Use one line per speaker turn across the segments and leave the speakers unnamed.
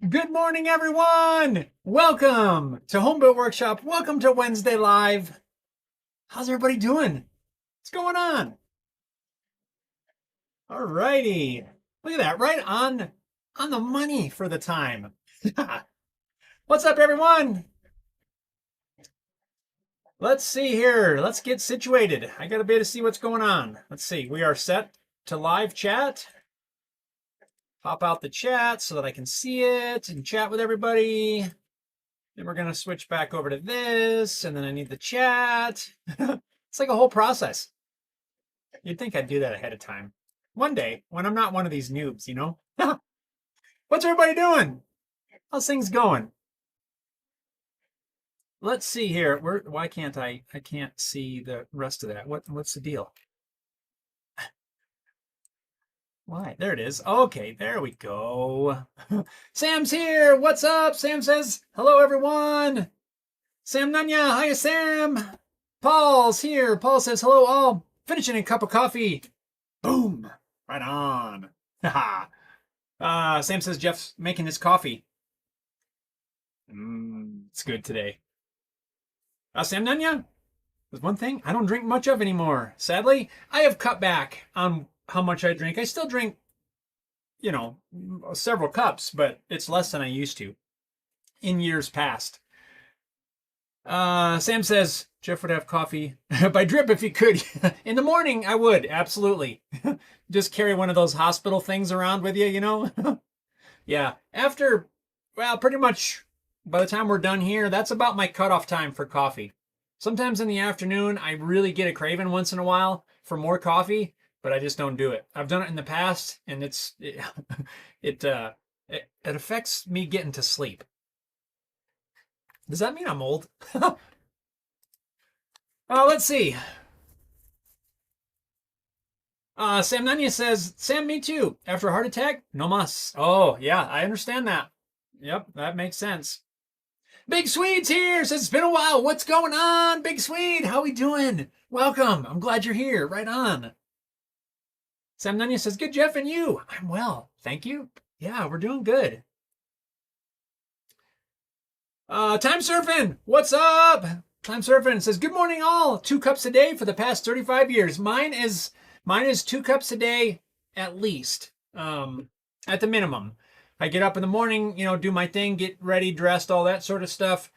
Good morning, everyone. Welcome to Homebuilt Workshop. Welcome to Wednesday Live. How's everybody doing? What's going on? All righty. Look at that, right on the money for the time. What's up, everyone? Let's see here. Let's get situated. I got a bit to see what's going on. Let's see. We are set to live chat. Pop out the chat so that I can see it and chat with everybody. Then we're going to switch back over to this, and then I need the chat. It's like a whole process. You'd think I'd do that ahead of time. One day, when I'm not one of these noobs, you know? What's everybody doing? How's things going? Let's see here. Why can't I can't see the rest of that. What's the deal? Why? There it is. Okay, there we go. Sam's here. What's up? Sam says, hello, everyone. Sam Nanya. Hiya, Sam. Paul's here. Paul says, hello, all. Finishing a cup of coffee. Boom. Right on. Sam says Jeff's making his coffee. It's good today. Sam Nanya. There's one thing I don't drink much of anymore. Sadly, I have cut back on how much I drink. I still drink, you know, several cups, but it's less than I used to in years past. Sam says Jeff would have coffee by drip if he could. In the morning, I would, absolutely. Just carry one of those hospital things around with you, you know? Yeah, after, well, pretty much by the time we're done here, that's about my cutoff time for coffee. Sometimes in the afternoon, I really get a craving once in a while for more coffee, but I just don't do it. I've done it in the past, and it affects me getting to sleep. Does that mean I'm old? Let's see. Sam Nanya says, Sam, me too. After a heart attack, no mas. Oh, yeah, I understand that. Yep, that makes sense. Big Swede's here. Says, it's been a while. What's going on, Big Swede? How we doing? Welcome. I'm glad you're here. Right on. Sam Nanya says, good, Jeff, and you? I'm well. Thank you. Yeah, we're doing good. Time Surfing. What's up? Time Surfing says, good morning, all. 2 cups a day for the past 35 years. Mine is 2 cups a day at least, at the minimum. I get up in the morning, you know, do my thing, get ready, dressed, all that sort of stuff.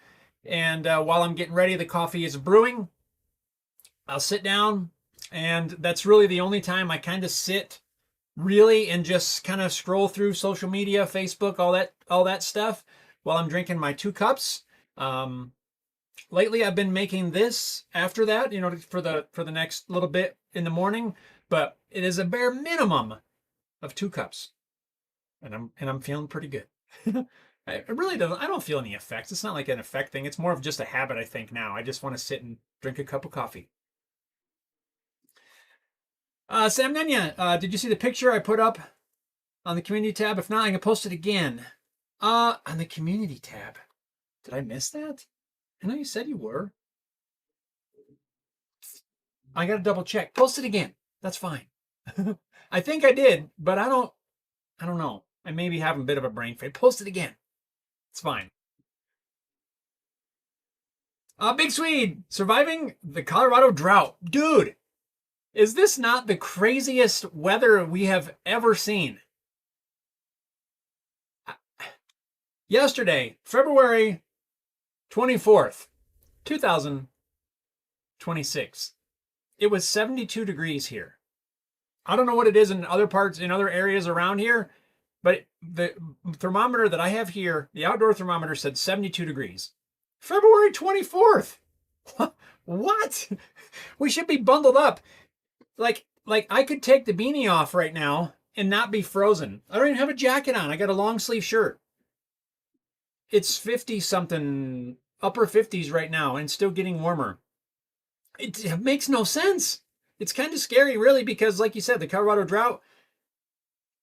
And while I'm getting ready, the coffee is brewing. I'll sit down, and that's really the only time I kind of sit really and just kind of scroll through social media, Facebook, all that stuff while I'm drinking my 2 cups. Lately I've been making this after that, you know, for the next little bit in the morning, but it is a bare minimum of 2 cups. And I'm feeling pretty good. I don't feel any effects. It's not like an effect thing. It's more of just a habit, I think, now. I just want to sit and drink a cup of coffee. Sam Nanya, did you see the picture I put up on the community tab? If not, I can post it again. On the community tab. Did I miss that? I know you said you were. I got to double check. Post it again. That's fine. I think I did, but I don't know. I may be having a bit of a brain fade. Post it again. It's fine. Big Swede, surviving the Colorado drought. Dude, is this not the craziest weather we have ever seen? Yesterday, February 24th, 2026. It was 72 degrees here. I don't know what it is in other parts, in other areas around here, but the thermometer that I have here, the outdoor thermometer, said 72 degrees. February 24th. What? We should be bundled up. Like I could take the beanie off right now and not be frozen. I don't even have a jacket on. I got a long sleeve shirt. It's 50 something, upper 50s right now, and still getting warmer. It makes no sense. It's kind of scary, really, because like you said, the Colorado drought,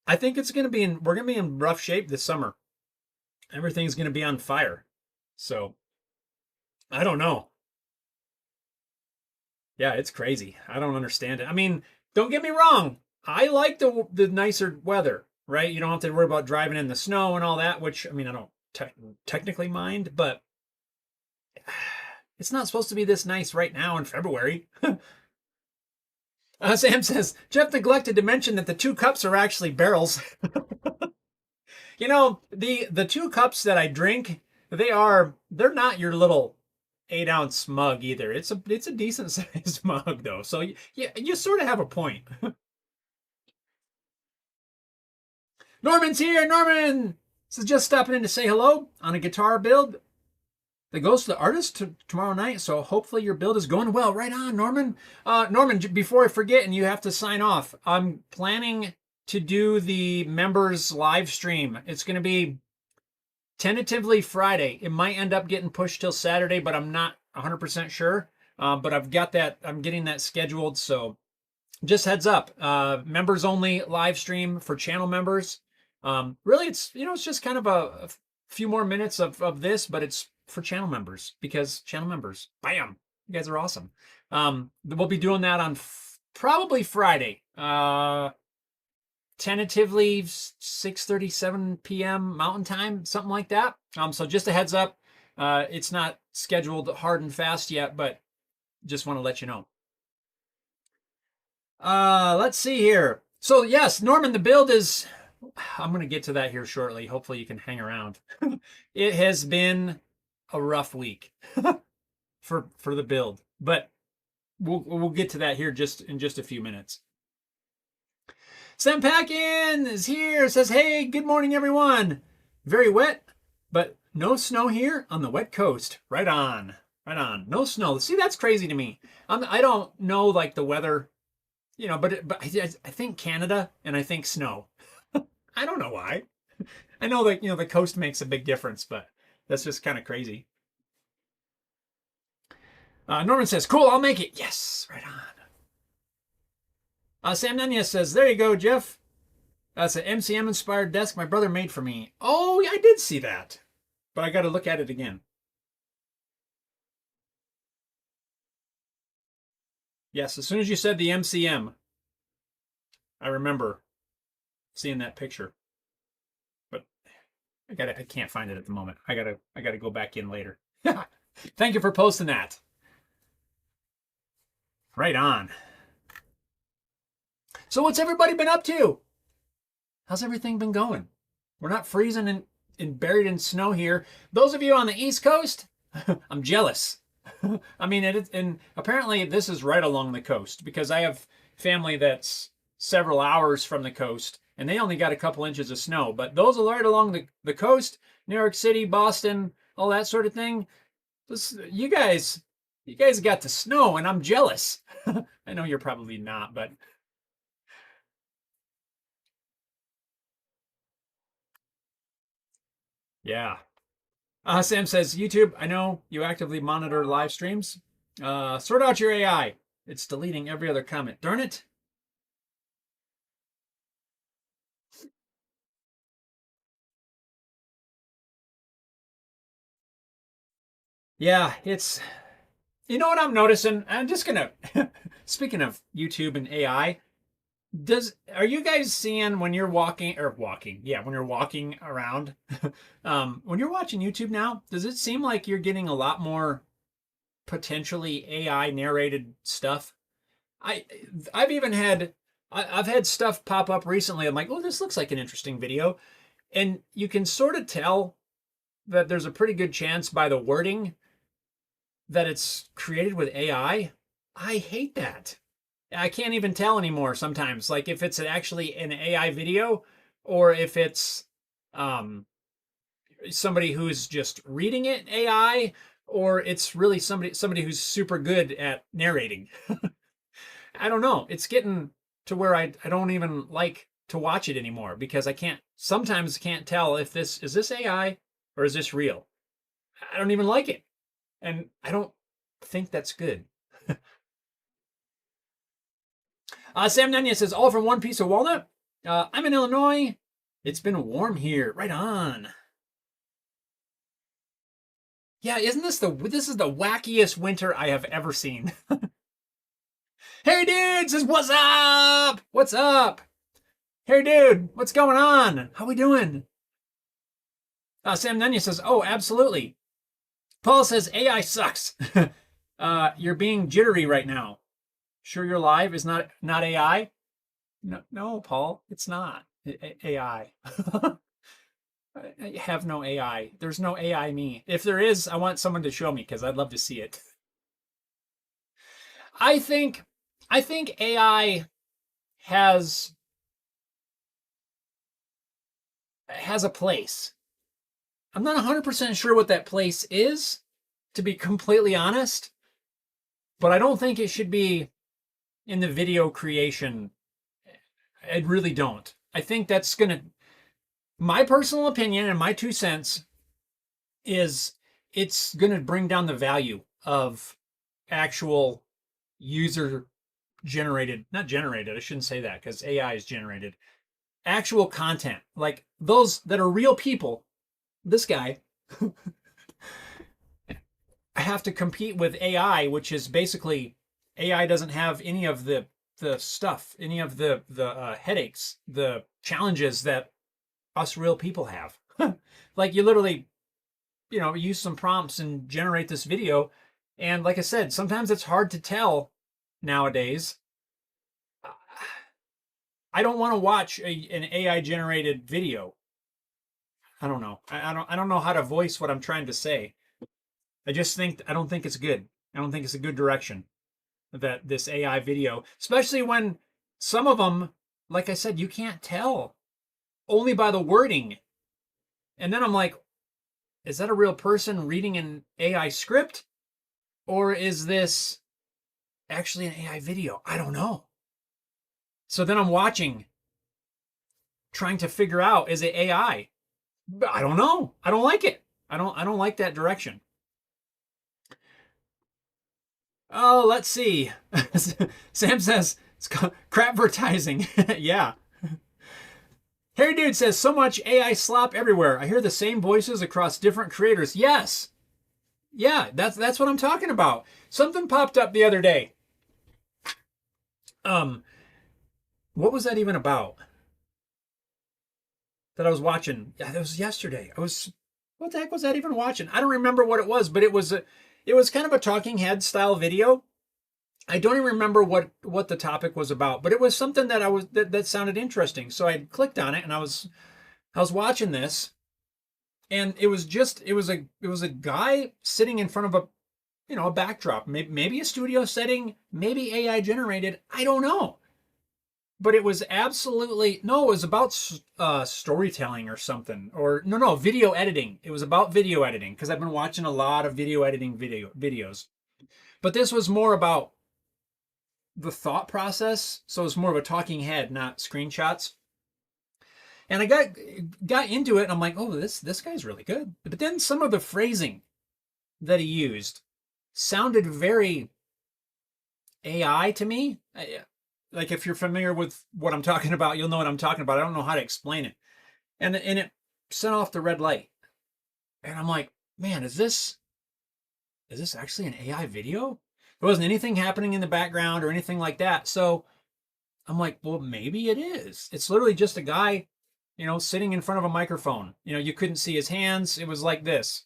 I think we're going to be in rough shape this summer. Everything's going to be on fire. So, I don't know. Yeah, it's crazy. I don't understand it. I mean, don't get me wrong. I like the nicer weather, right? You don't have to worry about driving in the snow and all that, which, I mean, I don't technically mind, but it's not supposed to be this nice right now in February. Sam says, Jeff neglected to mention that the 2 cups are actually barrels. You know, the 2 cups that I drink, they're not your little 8-ounce mug either. It's a decent sized mug though. So you sort of have a point. Norman's here. Norman! This is just stopping in to say hello on a guitar build that goes to the artist tomorrow night. So hopefully your build is going well. Right on, Norman. Norman, before I forget, and you have to sign off, I'm planning to do the members live stream. It's going to be tentatively Friday. It might end up getting pushed till Saturday, but I'm not 100% sure. But I've got that. I'm getting that scheduled. So just heads up, members only live stream for channel members. Really, it's just kind of a few more minutes of this, but it's for channel members because channel members, bam, you guys are awesome. We'll be doing that on probably Friday, tentatively 6:37 p.m. Mountain Time, something like that. So just a heads up, it's not scheduled hard and fast yet, but just want to let you know. Let's see here. So yes, Norman, the build is, I'm going to get to that here shortly. Hopefully you can hang around. It has been a rough week for the build, but we'll get to that here in just a few minutes. Sam Packin is here. Says, hey, good morning, everyone. Very wet, but no snow here on the wet coast. Right on. Right on. No snow. See, that's crazy to me. I don't know like the weather, but I think Canada and I think snow. I don't know why. I know that, the coast makes a big difference, but that's just kind of crazy. Norman says, cool, I'll make it. Yes, right on. Sam Nunez says, there you go, Jeff. That's an MCM-inspired desk my brother made for me. Oh, I did see that, but I got to look at it again. Yes, as soon as you said the MCM, I remember seeing that picture, but I can't find it at the moment. I gotta go back in later. Thank you for posting that. Right on. So what's everybody been up to? How's everything been going? We're not freezing and buried in snow here. Those of you on the East Coast, I'm jealous. I mean, and apparently this is right along the coast because I have family that's several hours from the coast and they only got a couple inches of snow. But those are right along the coast, New York City, Boston, all that sort of thing. You guys got the snow and I'm jealous. I know you're probably not, but yeah. Sam says, YouTube, I know you actively monitor live streams. Sort out your AI. It's deleting every other comment. Darn it. Yeah, you know what I'm noticing? I'm just gonna, speaking of YouTube and AI, are you guys seeing when you're when you're walking around, when you're watching YouTube now, does it seem like you're getting a lot more potentially AI narrated stuff? I've even had stuff pop up recently. I'm like, oh, this looks like an interesting video. And you can sort of tell that there's a pretty good chance by the wording that it's created with AI. I hate that. I can't even tell anymore sometimes, like if it's actually an AI video or if it's somebody who's just reading it AI or it's really somebody who's super good at narrating. I don't know. It's getting to where I don't even like to watch it anymore because sometimes can't tell if is this AI or is this real? I don't even like it. And I don't think that's good. Sam Nunez says, all from one piece of walnut. I'm in Illinois. It's been warm here. Right on. Yeah, isn't this this is the wackiest winter I have ever seen. Hey dude, says, what's up? What's up? Hey, dude, what's going on? How we doing? Sam Nunya says, oh, absolutely. Paul says, AI sucks. You're being jittery right now. Sure you're live is not AI? No, Paul, it's not AI. I have no AI. There's no AI me. If there is, I want someone to show me because I'd love to see it. I think AI has a place. I'm not 100% sure what that place is, to be completely honest, but I don't think it should be in the video creation. I really don't. I think that's going to, my personal opinion and my 2 cents is it's going to bring down the value of actual user generated, not generated, I shouldn't say that because AI is generated, actual content, like those that are real people. This guy have to compete with AI, which is basically AI doesn't have any of the stuff, any of the headaches, the challenges that us real people have. Like you literally, use some prompts and generate this video. And like I said, sometimes it's hard to tell nowadays. I don't want to watch an AI generated video. I don't know. I don't know how to voice what I'm trying to say. I don't think it's good. I don't think it's a good direction that this AI video, especially when some of them, like I said, you can't tell only by the wording. And then I'm like, is that a real person reading an AI script? Or is this actually an AI video? I don't know. So then I'm watching, trying to figure out, is it AI? But I don't know. I don't like it. I don't like that direction. Oh, let's see. Sam says it's called crapvertising. Yeah. Harry Dude says so much AI slop everywhere. I hear the same voices across different creators. Yes. Yeah, that's what I'm talking about. Something popped up the other day. What was that even about? That I was watching. Yeah, that was yesterday. What the heck was that even watching? I don't remember what it was, but it was kind of a talking head style video. I don't even remember what the topic was about, but it was something that sounded interesting. So I clicked on it and I was watching this, and it was a guy sitting in front of a backdrop, maybe a studio setting, maybe AI generated, I don't know. But it was absolutely, no, it was about storytelling or something, or no, video editing. It was about video editing because I've been watching a lot of video editing videos. But this was more about the thought process. So it's more of a talking head, not screenshots. And I got into it and I'm like, oh, this guy's really good. But then some of the phrasing that he used sounded very AI to me. Like if you're familiar with what I'm talking about, you'll know what I'm talking about. I don't know how to explain it. And it set off the red light. And I'm like, man, is this actually an AI video? There wasn't anything happening in the background or anything like that. So I'm like, well, maybe it is. It's literally just a guy, sitting in front of a microphone. You couldn't see his hands. It was like this,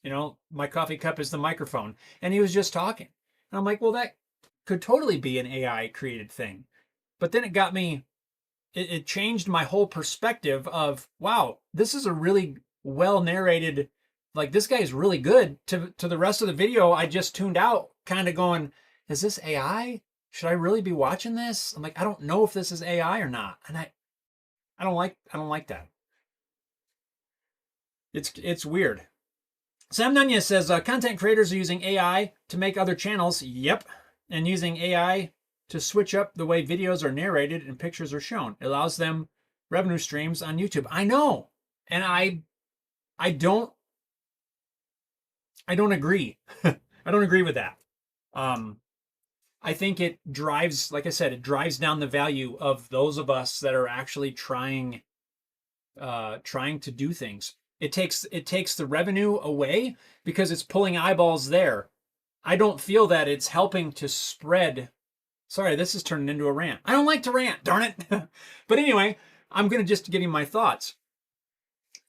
my coffee cup is the microphone. And he was just talking. And I'm like, well, that could totally be an AI created thing. But then it got me, it changed my whole perspective of, wow, this is a really well narrated, like this guy is really good. To the rest of the video, I just tuned out, kind of going, is this AI? Should I really be watching this? I'm like, I don't know if this is AI or not. And I don't like that. It's weird. Sam Nunya says content creators are using AI to make other channels. Yep. And using AI to switch up the way videos are narrated and pictures are shown. It allows them revenue streams on YouTube. I know. And I don't agree. I don't agree with that. I think it drives, like I said, it drives down the value of those of us that are actually trying to do things. It takes the revenue away because it's pulling eyeballs there. I don't feel that it's helping to spread. Sorry, this is turning into a rant. I don't like to rant, darn it. But anyway, I'm going to just give you my thoughts.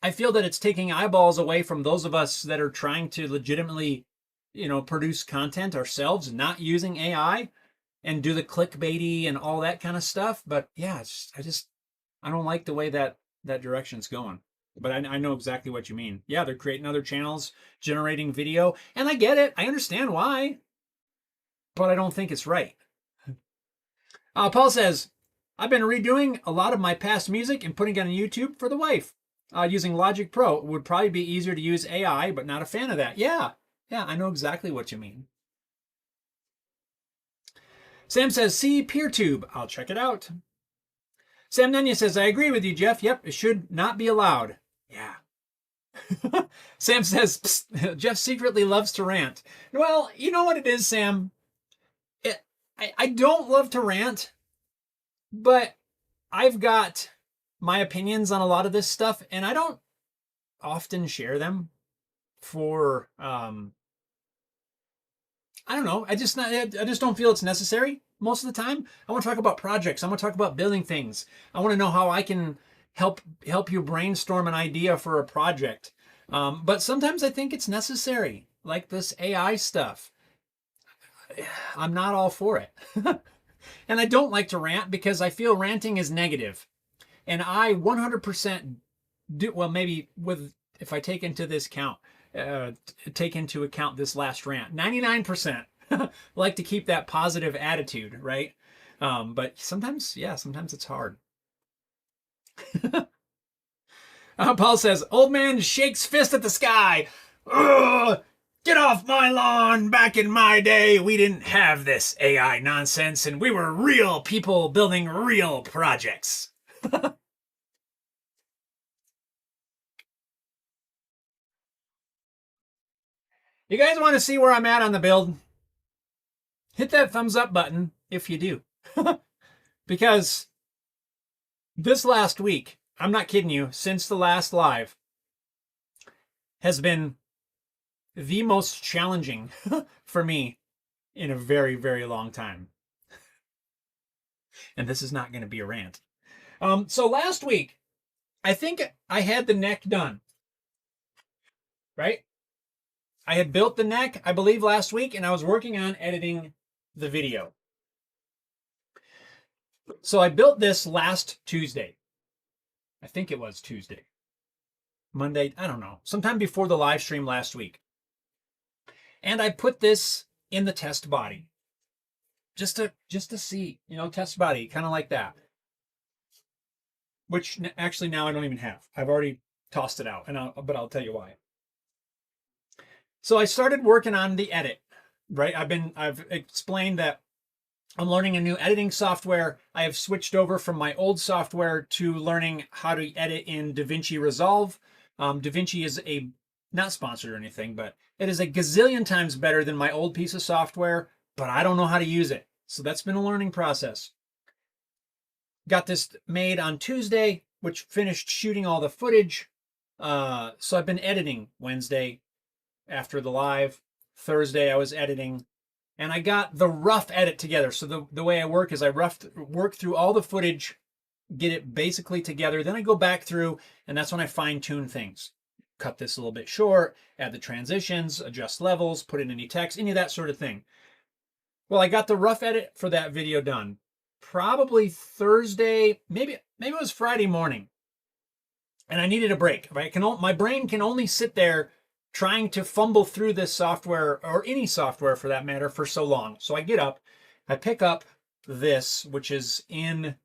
I feel that it's taking eyeballs away from those of us that are trying to legitimately, produce content ourselves, not using AI and do the clickbaity and all that kind of stuff. But yeah, I don't like the way that direction's going. But I know exactly what you mean. Yeah, they're creating other channels, generating video, and I get it. I understand why, but I don't think it's right. Paul says, I've been redoing a lot of my past music and putting it on YouTube for the wife. Using Logic Pro. It would probably be easier to use AI, but not a fan of that. Yeah, I know exactly what you mean. Sam says, see PeerTube. I'll check it out. Sam Nanya says, I agree with you, Jeff. Yep, it should not be allowed. Yeah. Sam says, Jeff secretly loves to rant. Well, you know what it is, Sam? I don't love to rant, but I've got my opinions on a lot of this stuff, and I don't often share them for, I don't know. I just don't feel it's necessary most of the time. I want to talk about projects. I want to talk about building things. I want to know how I can help you brainstorm an idea for a project. But sometimes I think it's necessary, like this AI stuff. I'm not all for it. And I don't like to rant because I feel ranting is negative. And I 100% do, well, maybe if I take into account this last rant, 99% like to keep that positive attitude, right? But sometimes it's hard. Paul says, old man shakes fist at the sky. Ugh! Get off my lawn. Back in my day, we didn't have this AI nonsense, and we were real people building real projects. You guys want to see where I'm at on the build? Hit that thumbs up button if you do. Because this last week, I'm not kidding you, since the last live, has been the most challenging for me in a very, very long time. And this is not going to be a rant. So last week, I think I had the neck done, right? I had built the neck, I believe, last week, and I was working on editing the video. So I built this last Tuesday. I think it was Tuesday. Monday, I don't know. Sometime before the live stream last week. And I put this in the test body. Just to see, test body, kind of like that. Which actually now I don't even have. I've already tossed it out, but I'll tell you why. So I started working on the edit, right? I've explained that I'm learning a new editing software. I have switched over from my old software to learning how to edit in DaVinci Resolve. DaVinci is not sponsored or anything, but it is a gazillion times better than my old piece of software, but I don't know how to use it. So that's been a learning process. Got this made on Tuesday, which finished shooting all the footage. So I've been editing Wednesday after the live. Thursday I was editing. And I got the rough edit together. So the way I work is I work through all the footage, get it basically together. Then I go back through, and that's when I fine tune things. Cut this a little bit short, add the transitions, adjust levels, put in any text, any of that sort of thing. Well, I got the rough edit for that video done. Probably Thursday, maybe it was Friday morning. And I needed a break. My brain can only sit there trying to fumble through this software, or any software for that matter, for so long. So I get up, I pick up this, which is in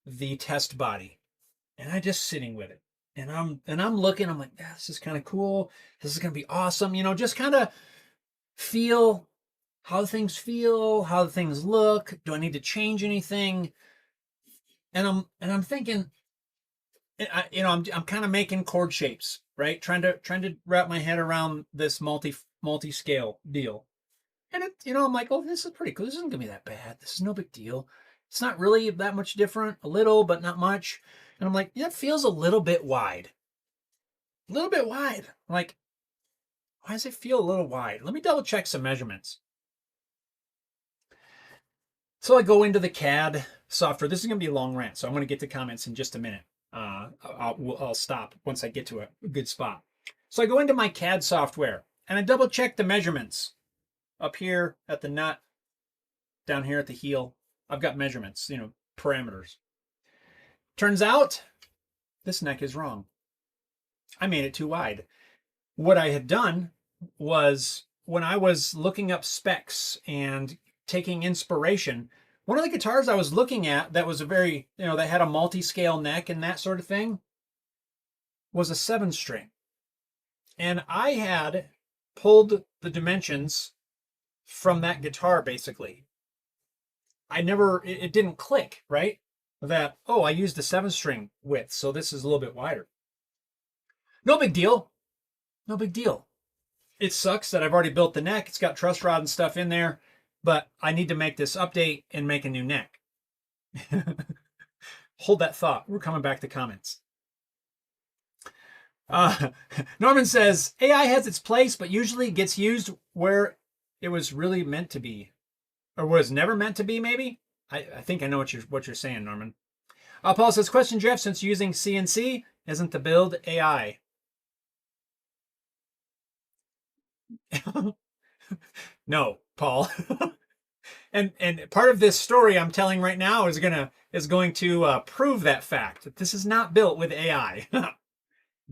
the test body, and I'm just sitting with it. And I'm looking, I'm like, yeah, this is kind of cool. This is going to be awesome. Just kind of feel how things feel, how things look. Do I need to change anything? And I'm thinking, I'm kind of making chord shapes, right? Trying to wrap my head around this multi-scale deal. And I'm like, oh, this is pretty cool. This isn't gonna be that bad. This is no big deal. It's not really that much different, a little, but not much. And I'm like, that feels a little bit wide. A little bit wide. I'm like, why does it feel a little wide? Let me double check some measurements. So I go into the CAD software. This is going to be a long rant, so I'm going to get to comments in just a minute. I'll stop once I get to a good spot. So I go into my CAD software and I double check the measurements. Up here at the nut, down here at the heel, I've got measurements, parameters. Turns out this neck is wrong. I made it too wide. What I had done was, when I was looking up specs and taking inspiration, one of the guitars I was looking at that was a very, that had a multi-scale neck and that sort of thing, was a 7-string. And I had pulled the dimensions from that guitar, basically. It didn't click, right? That, I used the 7-string width, so this is a little bit wider. No big deal. No big deal. It sucks that I've already built the neck. It's got truss rod and stuff in there, but I need to make this update and make a new neck. Hold that thought. We're coming back to comments. Norman says, AI has its place, but usually gets used where it was really meant to be. Or was never meant to be, maybe? I think I know what you're saying, Norman. Paul says, question, Jeff, since using CNC, isn't the build AI? No, Paul. and part of this story I'm telling right now is going to prove that fact, that this is not built with AI.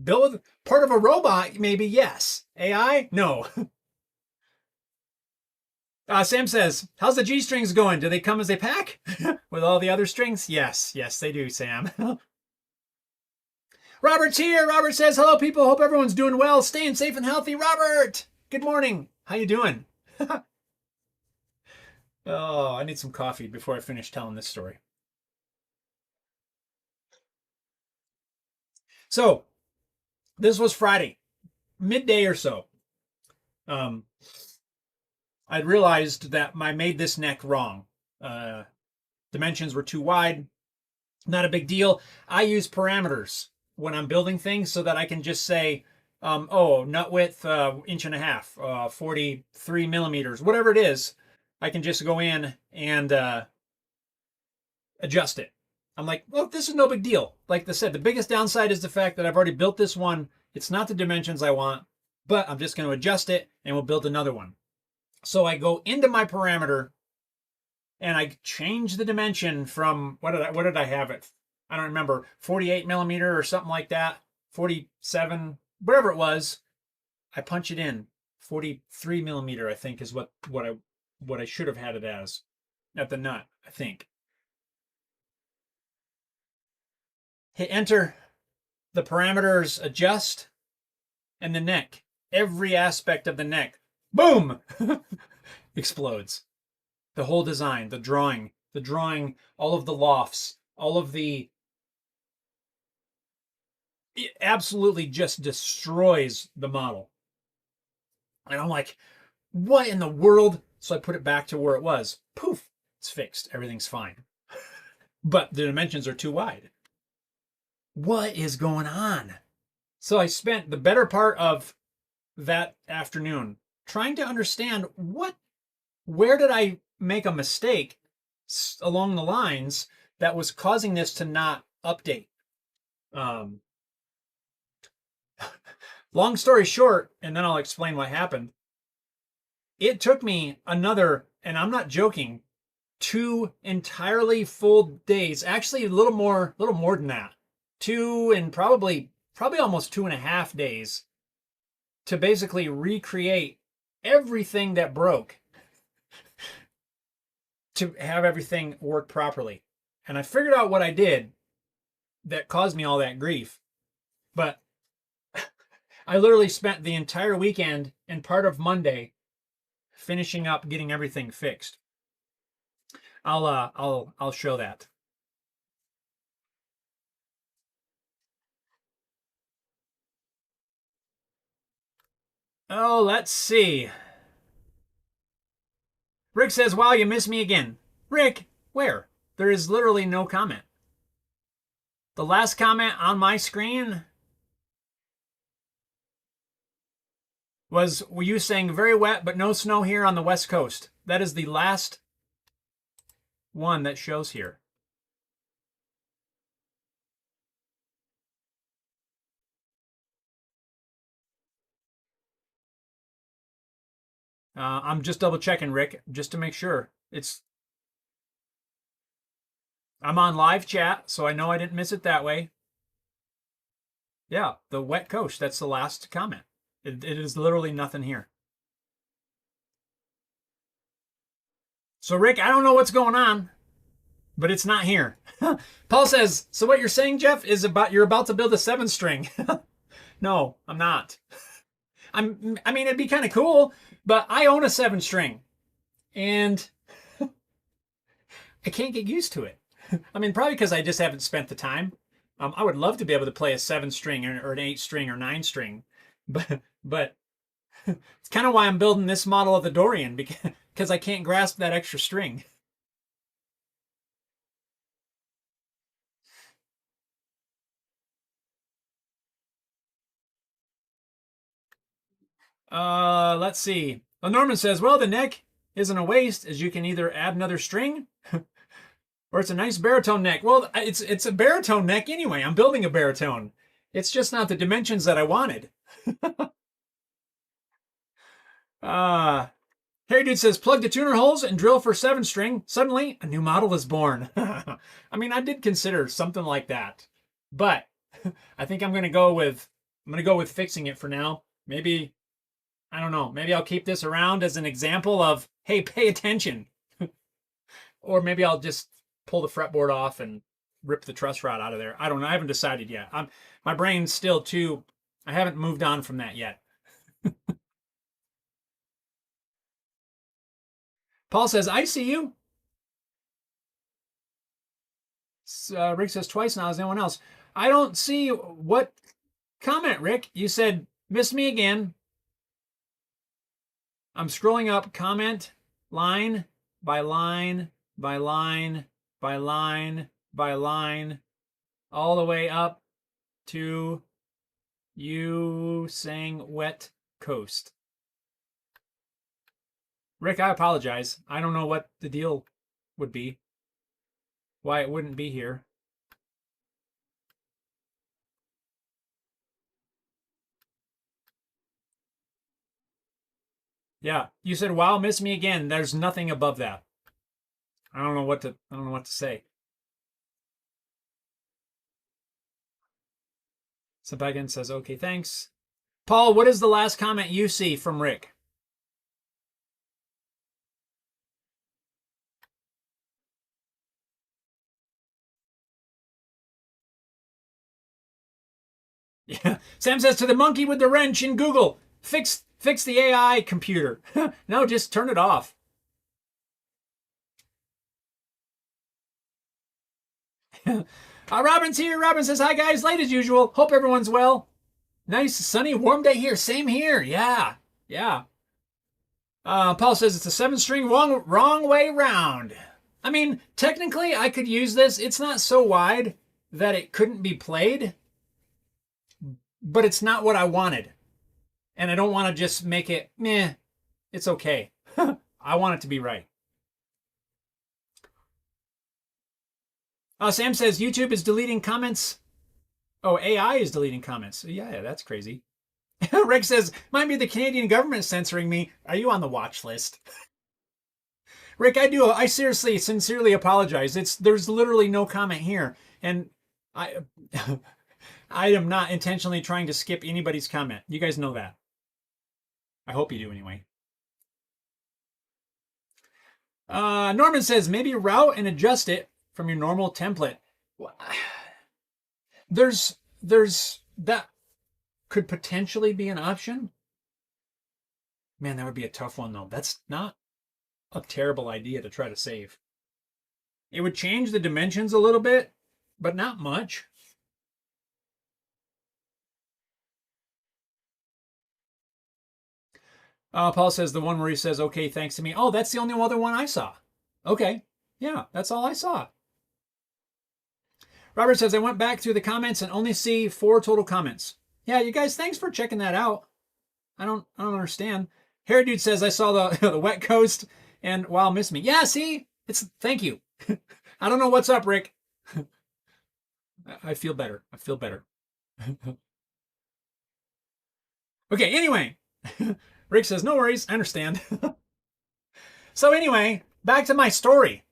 Built with part of a robot, maybe, yes. AI, no. Sam says, how's the G strings going? Do they come as a pack with all the other strings? Yes, they do, Sam. Robert's here. Robert says, hello, people. Hope everyone's doing well, staying safe and healthy. Robert, good morning. How you doing? Oh, I need some coffee before I finish telling this story. So, this was Friday, midday or so. I realized that I made this neck wrong. Dimensions were too wide. Not a big deal. I use parameters when I'm building things so that I can just say, nut width, 1.5 inches, 43 millimeters, whatever it is. I can just go in and adjust it. I'm like, well, this is no big deal. Like I said, the biggest downside is the fact that I've already built this one. It's not the dimensions I want, but I'm just going to adjust it and we'll build another one. So I go into my parameter and I change the dimension from, what did I have it? I don't remember, 48 millimeter or something like that, 47, whatever it was. I punch it in, 43 millimeter, I think is what I should have had it as at the nut, I think. Hit enter, the parameters adjust, and the neck, every aspect of the neck, boom, explodes. The whole design, the drawing, all of the lofts, all of it absolutely just destroys the model. And I'm like, what in the world? So I put it back to where it was. Poof, it's fixed. Everything's fine. But the dimensions are too wide. What is going on? So I spent the better part of that afternoon trying to understand where did I make a mistake along the lines that was causing this to not update. Long story short, and then I'll explain what happened. It took me another, and I'm not joking, 2 entirely full days, actually a little more than that, 2 and probably almost 2.5 days to basically recreate everything that broke to have everything work properly. And I figured out what I did that caused me all that grief. But I literally spent the entire weekend and part of Monday finishing up getting everything fixed. I'll show that. Oh, let's see. Rick says, wow, you missed me again. Rick, where? There is literally no comment. The last comment on my screen was you saying very wet, but no snow here on the West Coast. That is the last one that shows here. I'm just double checking, Rick, just to make sure. I'm on live chat, so I know I didn't miss it that way. Yeah, the wet coach. That's the last comment. It is literally nothing here. So, Rick, I don't know what's going on, but it's not here. Paul says, so what you're saying, Jeff, is you're about to build a 7-string. No, I'm not. I mean, it'd be kind of cool, but I own a 7-string, and I can't get used to it. I mean, probably because I just haven't spent the time. I would love to be able to play a 7-string or an 8-string or 9-string, but it's kind of why I'm building this model of the Dorian, because I can't grasp that extra string. Let's see. Well, Norman says, well, the neck isn't a waste, as you can either add another string or it's a nice baritone neck. Well, it's a baritone neck anyway. I'm building a baritone. It's just not the dimensions that I wanted. Harry Dude says, plug the tuner holes and drill for 7-string. Suddenly, a new model is born. I mean, I did consider something like that, but I think I'm gonna go with fixing it for now. Maybe, I don't know. Maybe I'll keep this around as an example of, hey, pay attention. Or maybe I'll just pull the fretboard off and rip the truss rod out of there. I don't know. I haven't decided yet. My brain's still too, I haven't moved on from that yet. Paul says, I see you. Rick says twice now. Is anyone else? I don't see what comment, Rick. You said, miss me again. I'm scrolling up comment line by line by line by line by line all the way up to you saying wet coast. Rick, I apologize. I don't know what the deal would be, why it wouldn't be here. Yeah, you said, wow, miss me again. There's nothing above that. I don't know what to say. Sabagan says, okay, thanks. Paul, what is the last comment you see from Rick? Yeah. Sam says, to the monkey with the wrench in Google, fix the AI computer. No, just turn it off. Robin's here. Robin says, hi guys, late as usual. Hope everyone's well. Nice sunny warm day here. Same here. Yeah. Paul says it's a 7-string, wrong way round. I mean, technically I could use this. It's not so wide that it couldn't be played, but it's not what I wanted. And I don't want to just make it, meh, it's okay. I want it to be right. Sam says YouTube is deleting comments. Oh, AI is deleting comments. Yeah, that's crazy. Rick says, might be the Canadian government censoring me. Are you on the watch list? Rick, I seriously, sincerely apologize. There's literally no comment here. And I am not intentionally trying to skip anybody's comment. You guys know that. I hope you do anyway. Norman says, maybe route and adjust it from your normal template. There's that could potentially be an option. Man, that would be a tough one though. That's not a terrible idea to try to save. It would change the dimensions a little bit, but not much. Paul says the one where he says, okay, thanks to me. Oh, that's the only other one I saw. Okay. Yeah, that's all I saw. Robert says, I went back through the comments and only see 4 total comments. Yeah, you guys, thanks for checking that out. I don't understand. Harry Dude says, I saw the wet coast and wow, miss me. Yeah, see? Thank you. I don't know what's up, Rick. I feel better. I feel better. Okay, anyway. Rick says, no worries. I understand. So anyway, back to my story.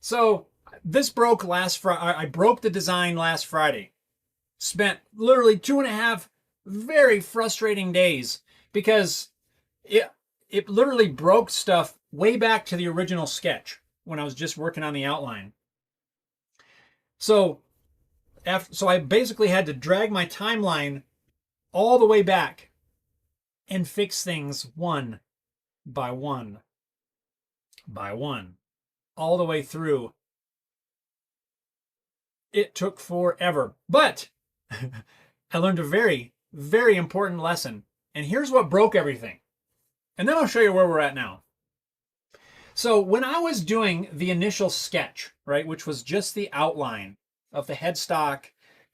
So this broke last Friday. I broke the design last Friday. Spent literally 2.5 very frustrating days because it literally broke stuff way back to the original sketch when I was just working on the outline. So I basically had to drag my timeline all the way back and fix things one by one by one all the way through. It took forever, but I learned a very, very important lesson. And here's what broke everything. And then I'll show you where we're at now. So when I was doing the initial sketch, right, which was just the outline of the headstock,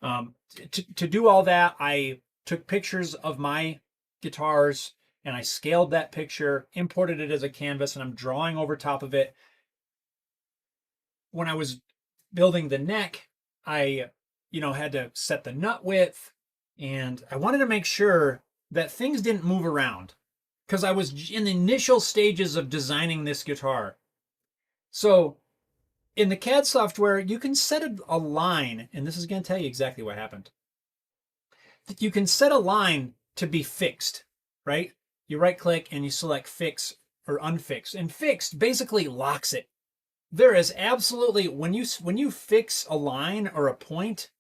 to do all that, I took pictures of my guitars and I scaled that picture, imported it as a canvas, and I'm drawing over top of it. When I was building the neck, I, had to set the nut width, and I wanted to make sure that things didn't move around because I was in the initial stages of designing this guitar. So in the CAD software, you can set a line, and this is going to tell you exactly what happened. You can set a line to be fixed, right? You right click and you select fix or unfix, and fixed basically locks it. There is absolutely, when you fix a line or a point,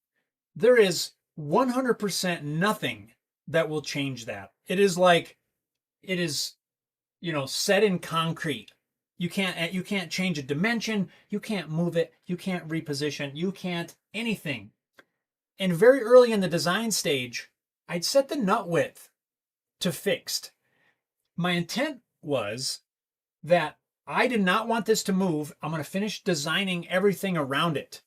there is 100% nothing that will change that. It is set in concrete. You can't change a dimension, you can't move it, you can't reposition, you can't anything. And very early in the design stage, I'd set the nut width to fixed. My intent was that I did not want this to move. I'm going to finish designing everything around it.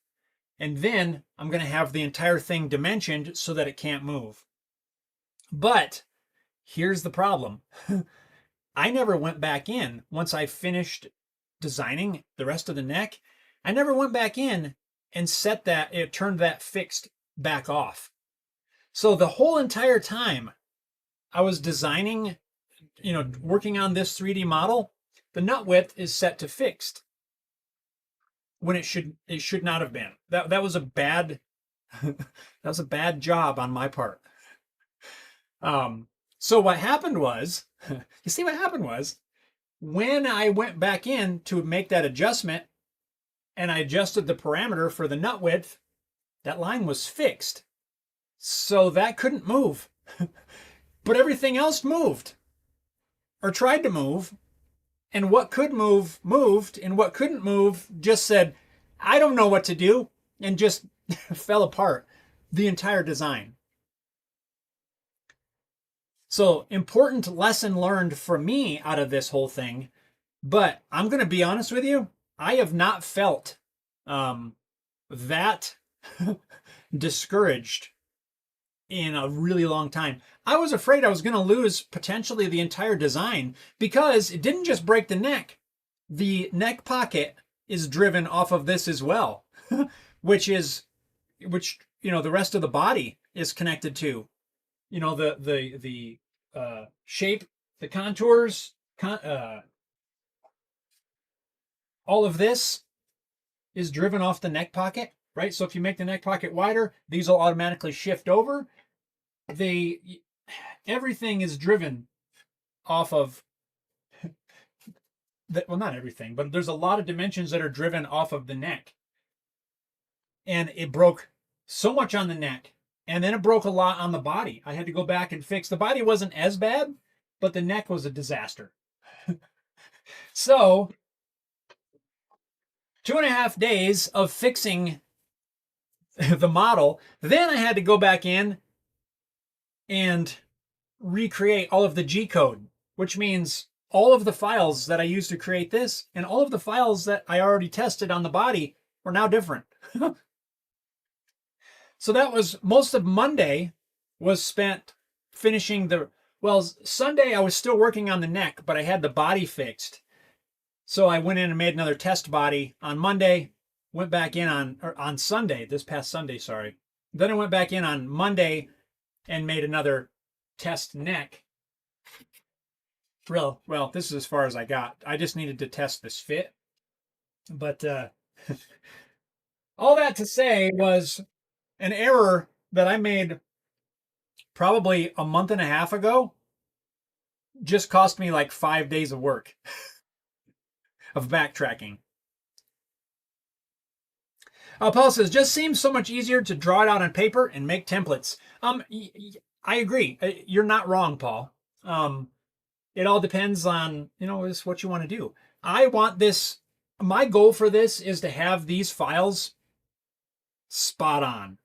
And then I'm going to have the entire thing dimensioned so that it can't move. But here's the problem. I never went back in once I finished designing the rest of the neck. I never went back in and turned that fixed back off. So the whole entire time I was designing, working on this 3D model, the nut width is set to fixed when it should not have been. That was a bad job on my part. So what happened was, when I went back in to make that adjustment and I adjusted the parameter for the nut width, that line was fixed. So that couldn't move. But everything else moved or tried to move. And what could move, moved, and what couldn't move just said, I don't know what to do, and just fell apart, the entire design. So, important lesson learned for me out of this whole thing, but I'm going to be honest with you, I have not felt that discouraged in a really long time. I was afraid I was going to lose potentially the entire design because it didn't just break the neck. The neck pocket is driven off of this as well, which the rest of the body is connected to. The shape, the contours, all of this is driven off the neck pocket, right? So if you make the neck pocket wider, these will automatically shift over. Everything is driven off of, well, not everything, but there's a lot of dimensions that are driven off of the neck. And it broke so much on the neck, and then it broke a lot on the body. I had to go back and fix. The body wasn't as bad, but the neck was a disaster. So 2.5 days of fixing the model. Then I had to go back in and recreate all of the G code, which means all of the files that I used to create this and all of the files that I already tested on the body were now different. So that was most of Monday was spent finishing Sunday I was still working on the neck, but I had the body fixed. So I went in and made another test body on Monday, went back in on Sunday, this past Sunday, sorry. Then I went back in on Monday and made another test neck. Well, this is as far as I got. I just needed to test this fit. But all that to say was an error that I made probably a month and a half ago just cost me like 5 days of work of backtracking. Paul says, just seems so much easier to draw it out on paper and make templates. I agree. You're not wrong, Paul. It all depends on, is what you want to do. I want this, my goal for this is to have these files spot on.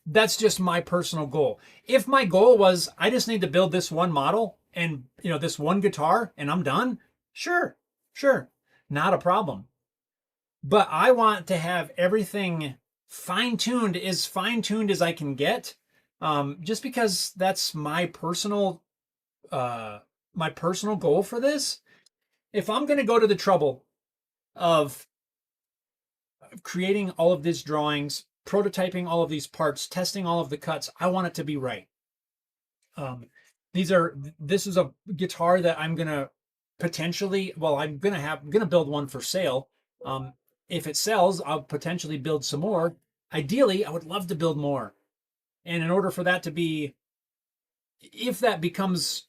That's just my personal goal. If my goal was, I just need to build this one model and, this one guitar and I'm done, sure, not a problem. But I want to have everything fine-tuned as I can get, just because that's my personal goal for this. If I'm going to go to the trouble of creating all of these drawings, prototyping all of these parts, testing all of the cuts, I want it to be right. This is a guitar that I'm going to potentially, I'm going to build one for sale. If it sells, I'll potentially build some more. Ideally, I would love to build more. And in order for that to be, if that becomes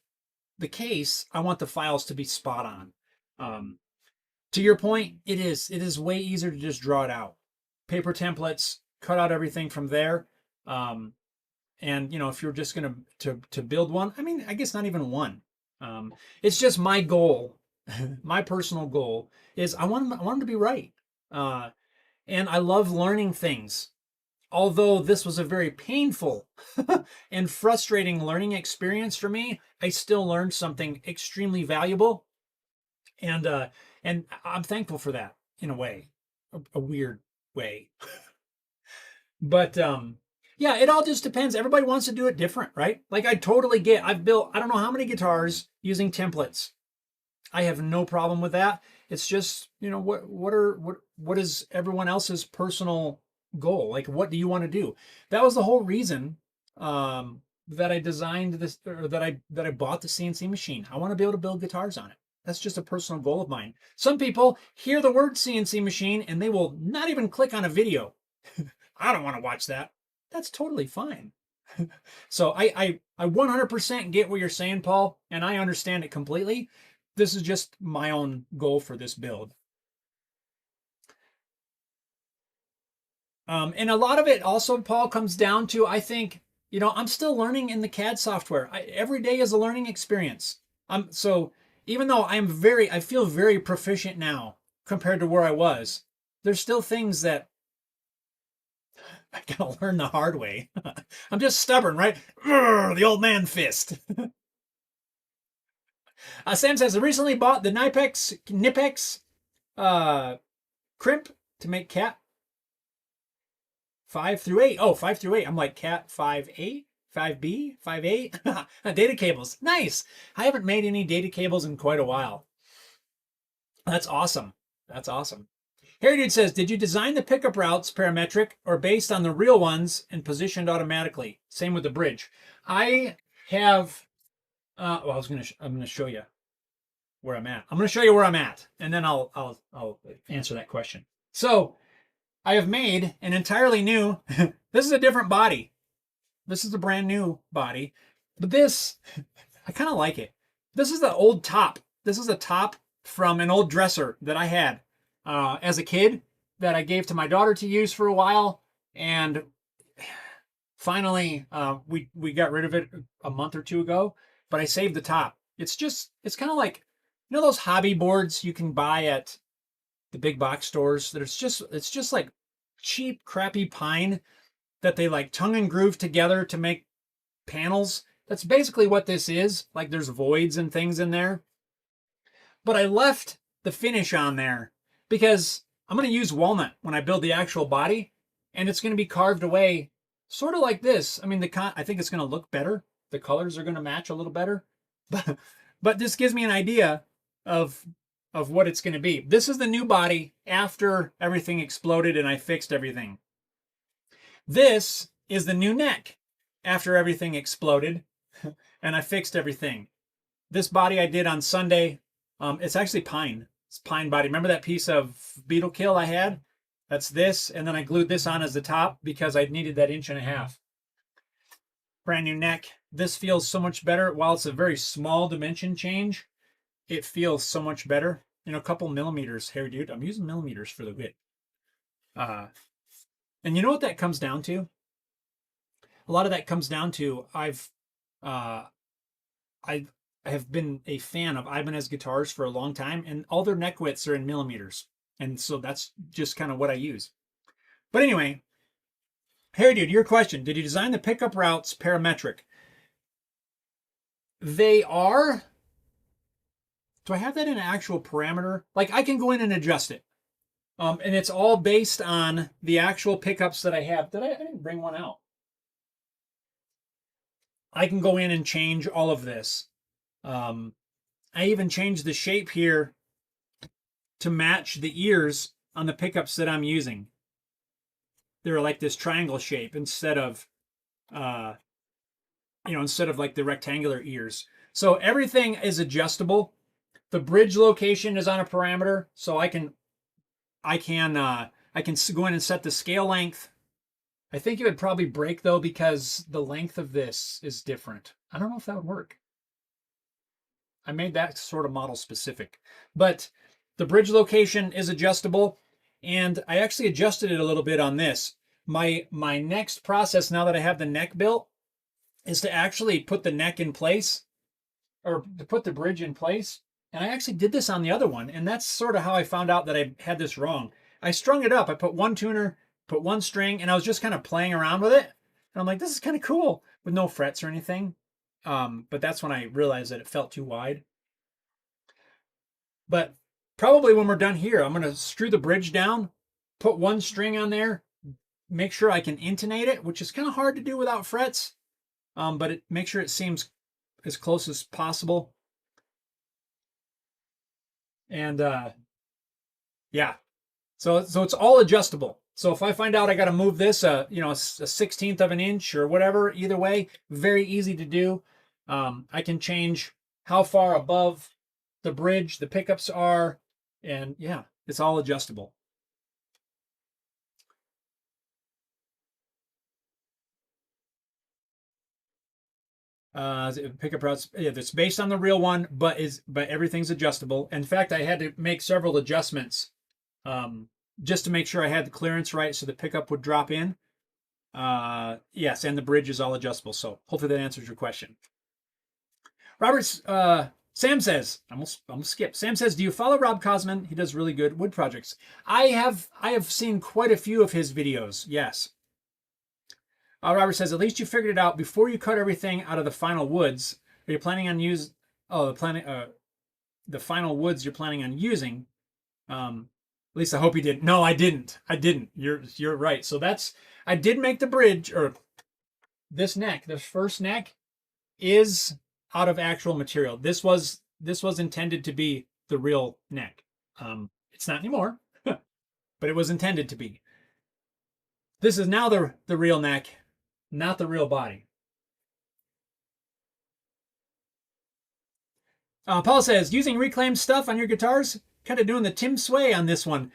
the case, I want the files to be spot on. To your point, it is way easier to just draw it out. Paper templates, cut out everything from there. And if you're just going to build one, I guess not even one. It's just my goal. My personal goal is I want them to be right. And I love learning things. Although this was a very painful and frustrating learning experience for me, I still learned something extremely valuable. And I'm thankful for that in a way, a weird way. But yeah, it all just depends. Everybody wants to do it different, right? Like I totally get, I've built, I don't know how many guitars using templates. I have no problem with that. It's just, what is everyone else's personal goal? Like, what do you want to do? That was the whole reason that I designed this, or that I bought the CNC machine. I want to be able to build guitars on it. That's just a personal goal of mine. Some people hear the word CNC machine and they will not even click on a video. I don't want to watch that. That's totally fine. So I 100% get what you're saying, Paul, and I understand it completely. This is just my own goal for this build. And a lot of it also, Paul, comes down to, I think, I'm still learning in the CAD software. Every day is a learning experience. So even though I feel very proficient now compared to where I was, there's still things that I gotta learn the hard way. I'm just stubborn, right? The old man fist. Sam says, I recently bought the Knipex crimp to make cat 5 through 8. Oh, 5 through 8. I'm like cat 5A, 5B, 5A. Data cables. Nice. I haven't made any data cables in quite a while. That's awesome. That's awesome. Harry Dude says, did you design the pickup routes parametric or based on the real ones and positioned automatically? Same with the bridge. I have, I'm going to show you where I'm at. I'm going to show you where I'm at, and then I'll answer that question. So I have made an entirely new, this is a different body. This is a brand new body, but this, I kind of like it. This is the old top. This is a top from an old dresser that I had as a kid that I gave to my daughter to use for a while. And finally, we got rid of it a month or two ago, but I saved the top. It's kind of like, those hobby boards you can buy at the big box stores that it's just like cheap, crappy pine that they like tongue and groove together to make panels. That's basically what this is. Like there's voids and things in there. But I left the finish on there because I'm going to use walnut when I build the actual body, and it's going to be carved away sort of like this. I think it's going to look better. The colors are going to match a little better. But this gives me an idea of of what it's going to be. This is the new body after everything exploded and I fixed everything. This is the new neck after everything exploded and I fixed everything. This body I did on Sunday. It's actually pine. It's pine body. Remember that piece of beetle kill I had? That's this. And then I glued this on as the top because I needed that 1.5 inches. Brand new neck. This feels so much better. While it's a very small dimension change, it feels so much better. You know, a couple millimeters here, dude. I'm using millimeters for the width. And you know what that comes down to? A lot of that comes down to I have been a fan of Ibanez guitars for a long time, and all their neck widths are in millimeters. And so that's just kind of what I use. But anyway, Harry, dude, your question. Did you design the pickup routes parametric? They are. Do I have that in an actual parameter? Like I can go in and adjust it. And it's all based on the actual pickups that I have. I didn't bring one out. I can go in and change all of this. I even changed the shape here to match the ears on the pickups that I'm using. They're like this triangle shape instead of, instead of like the rectangular ears. So everything is adjustable. The bridge location is on a parameter, so I can go in and set the scale length. I think it would probably break though because the length of this is different. I don't know if that would work. I made that sort of model specific, but the bridge location is adjustable, and I actually adjusted it a little bit on this. My next process now that I have the neck built is to actually put the neck in place, or to put the bridge in place. And I actually did this on the other one, and that's sort of how I found out that I had this wrong. I strung it up. I put one tuner, put one string, and I was just kind of playing around with it. And I'm like, this is kind of cool with no frets or anything. But that's when I realized that it felt too wide. But probably when we're done here, I'm going to screw the bridge down, put one string on there, make sure I can intonate it, which is kind of hard to do without frets. But make sure it seems as close as possible. And yeah, so it's all adjustable. So if I find out I got to move this, a 1/16 of an inch or whatever, either way, very easy to do. I can change how far above the bridge the pickups are, and yeah, it's all adjustable. Pickup routes, yeah, it's based on the real one, but everything's adjustable. In fact, I had to make several adjustments just to make sure I had the clearance right so the pickup would drop in. Yes, and the bridge is all adjustable. So hopefully that answers your question. Robert's Sam says, I'm gonna skip. Sam says, do you follow Rob Cosman? He does really good wood projects. I have seen quite a few of his videos. Yes. Robert says, at least you figured it out before you cut everything out of the final woods. Are you planning on the final woods you're planning on using? At least I hope you did. No, I didn't. You're right. So I did make the bridge, or this first neck is out of actual material. This was intended to be the real neck. It's not anymore, but it was intended to be. This is now the real neck, not the real body. Paul says, using reclaimed stuff on your guitars, kind of doing the Tim Sway on this one.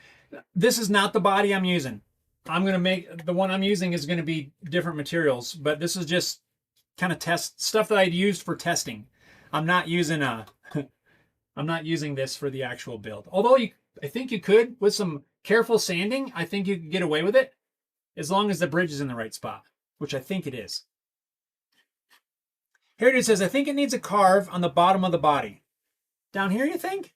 This is not the body I'm using. The one I'm using is going to be different materials, but this is just kind of test stuff that I'd used for testing. I'm not using this for the actual build. Although I think you could, with some careful sanding, I think you could get away with it as long as the bridge is in the right spot, which I think it is. Here it says, I think it needs a carve on the bottom of the body. Down here, you think?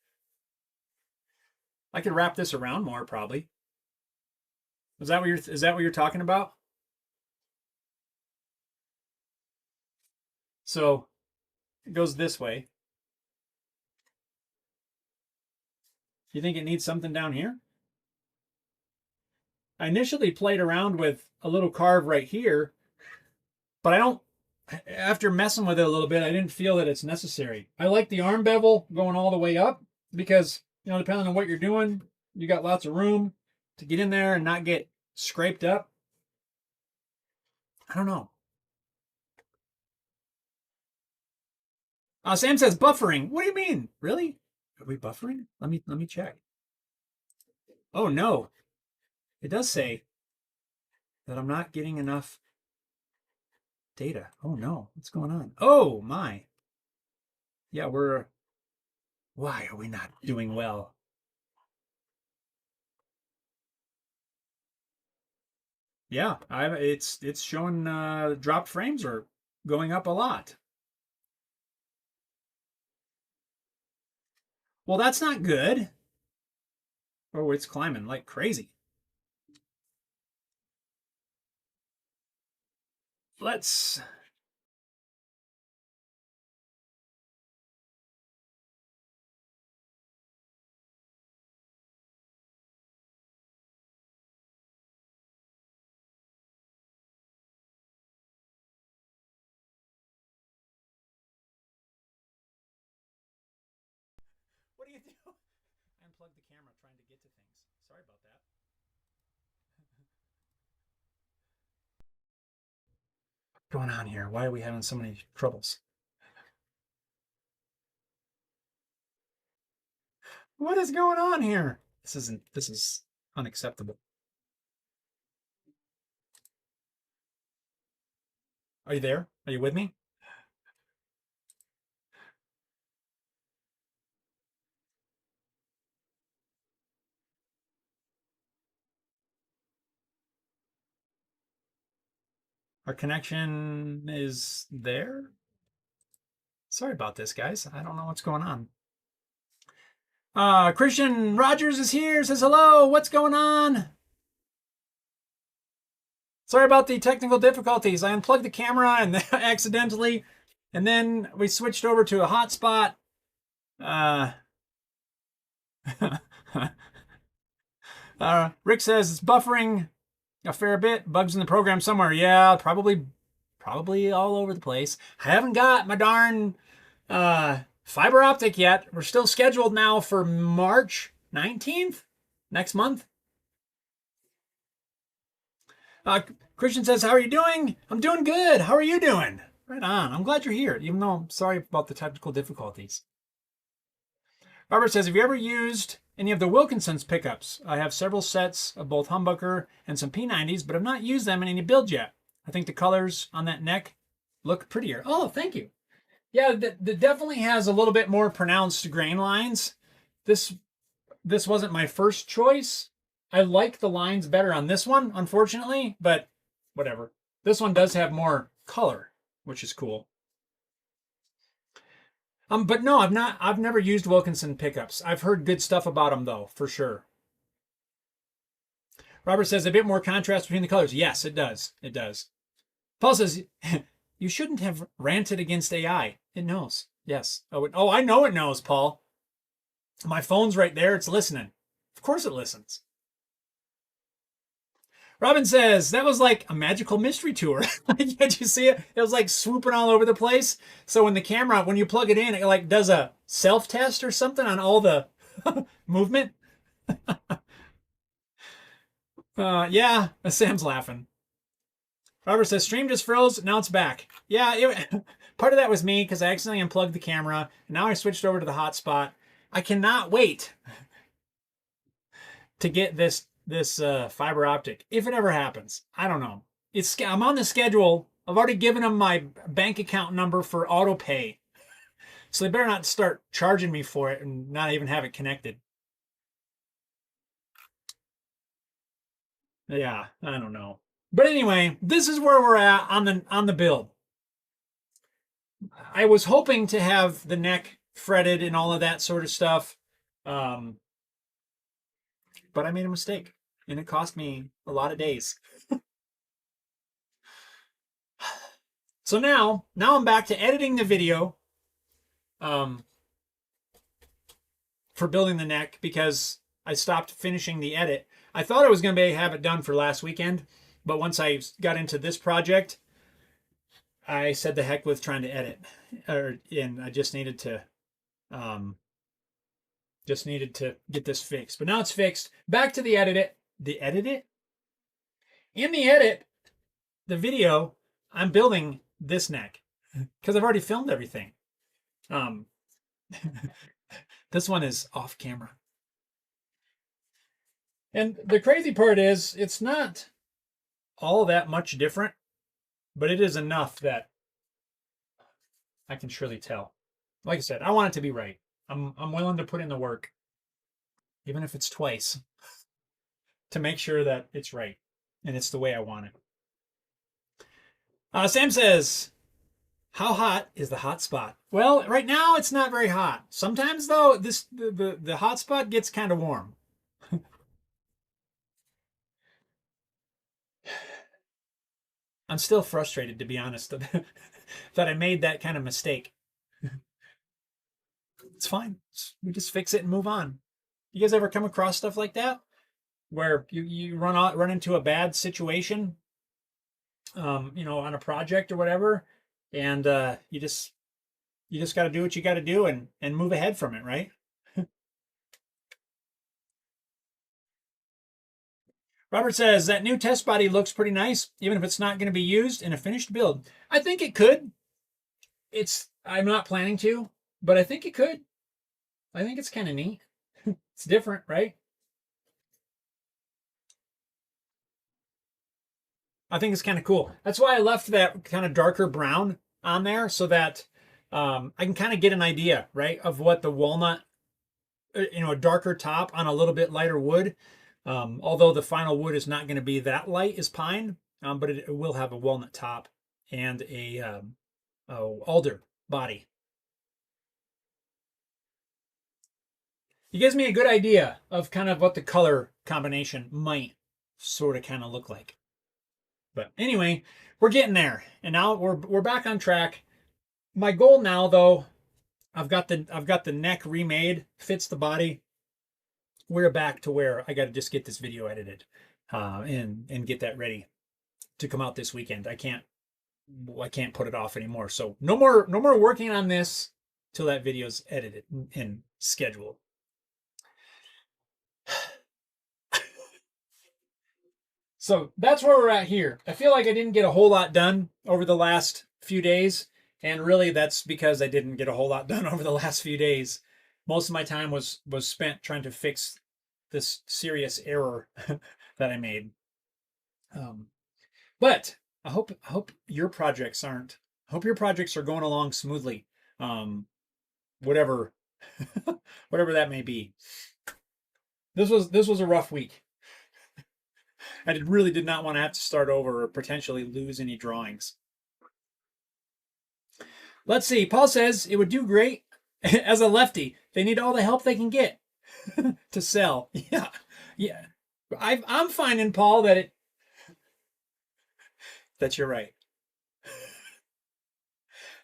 I could wrap this around more, probably. Is that what you're talking about? So it goes this way. You think it needs something down here? I initially played around with a little carve right here, but after messing with it a little bit, I didn't feel that it's necessary. I like the arm bevel going all the way up because, You know, depending on what you're doing, you got lots of room to get in there and not get scraped up. I don't know. Sam says buffering. What do you mean? Really? Are we buffering? Let me check. Oh no. It does say that I'm not getting enough data. Oh no. What's going on? Oh my. Yeah, why are we not doing well? Yeah, it's showing dropped frames are going up a lot. Well, that's not good. Oh, it's climbing like crazy. Let's What do you do? I unplugged the camera trying to get to things. Sorry about that. What's going on here? Why are we having so many troubles? What is going on here? This is unacceptable. Are you there? Are you with me? Our connection is there? Sorry about this, guys. I don't know what's going on. Christian Rogers is here, says hello. What's going on? Sorry about the technical difficulties. I unplugged the camera and accidentally, and then we switched over to a hotspot. Rick says it's buffering a fair bit. Bugs in the program somewhere. Yeah, probably all over the place. I haven't got my darn fiber optic yet. We're still scheduled now for March 19th, next month. Christian says, how are you doing? I'm doing good. How are you doing? Right on. I'm glad you're here, even though I'm sorry about the technical difficulties. Robert says, have you ever used any of the Wilkinson's pickups? I have several sets of both humbucker and some P90s, but have not used them in any build yet. I think the colors on that neck look prettier. Oh, thank you. Yeah, that definitely has a little bit more pronounced grain lines. This wasn't my first choice. I like the lines better on this one, unfortunately, but whatever. This one does have more color, which is cool. But no, I've never used Wilkinson pickups. I've heard good stuff about them though, for sure. Robert says a bit more contrast between the colors. Yes, it does. It does. Paul says you shouldn't have ranted against AI. It knows. Yes. Oh, I know it knows, Paul. My phone's right there. It's listening. Of course it listens. Robin says that was like a magical mystery tour. Did you see it? It was like swooping all over the place. So when you plug it in, it like does a self-test or something on all the movement. Yeah, Sam's laughing. Robert says stream just froze. Now it's back. Yeah, part of that was me because I accidentally unplugged the camera. And now I switched over to the hotspot. I cannot wait to get this fiber optic if it ever happens. I don't know. I'm on the schedule. I've already given them my bank account number for auto pay, so they better not start charging me for it and not even have it connected. Yeah, I don't know. But anyway, this is where we're at on the build. I was hoping to have the neck fretted and all of that sort of stuff, but I made a mistake, and it cost me a lot of days. So now I'm back to editing the video for building the neck because I stopped finishing the edit. I thought I was going to have it done for last weekend, but once I got into this project, I said the heck with trying to edit, and I just needed to Just needed to get this fixed. But now it's fixed. Back to the edit it. The edit it? In the edit, the video, I'm building this neck because I've already filmed everything. This one is off camera. And the crazy part is it's not all that much different, but it is enough that I can surely tell. Like I said, I want it to be right. I'm willing to put in the work, even if it's twice, to make sure that it's right and it's the way I want it. Sam says, how hot is the hot spot? Well, right now it's not very hot. Sometimes though, the hot spot gets kind of warm. I'm still frustrated, to be honest, that I made that kind of mistake. It's fine. We just fix it and move on. You guys ever come across stuff like that, where you run into a bad situation, on a project or whatever, and you just got to do what you got to do and move ahead from it, right? Robert says that new test body looks pretty nice, even if it's not going to be used in a finished build. I think it could. I'm not planning to, but I think it could. I think it's kind of neat. It's different, right? I think it's kind of cool. That's why I left that kind of darker brown on there, so that I can kind of get an idea, right, of what the walnut, a darker top on a little bit lighter wood. Although the final wood is not going to be that light as pine, but it will have a walnut top and a alder body. You gives me a good idea of kind of what the color combination might sort of kind of look like. But anyway, we're getting there, and now we're back on track. My goal now, though, I've got the neck remade, fits the body. We're back to where I got to just get this video edited, and get that ready to come out this weekend. I can't put it off anymore. So no more working on this till that video's edited and scheduled. So that's where we're at here. I feel like I didn't get a whole lot done over the last few days, and really that's because I didn't get a whole lot done over the last few days. Most of my time was spent trying to fix this serious error that I made. But I hope your projects aren't. I hope your projects are going along smoothly. Whatever that may be. This was a rough week. I really did not want to have to start over or potentially lose any drawings. Let's see. Paul says it would do great as a lefty. They need all the help they can get to sell. Yeah. I'm finding, Paul, that you're right.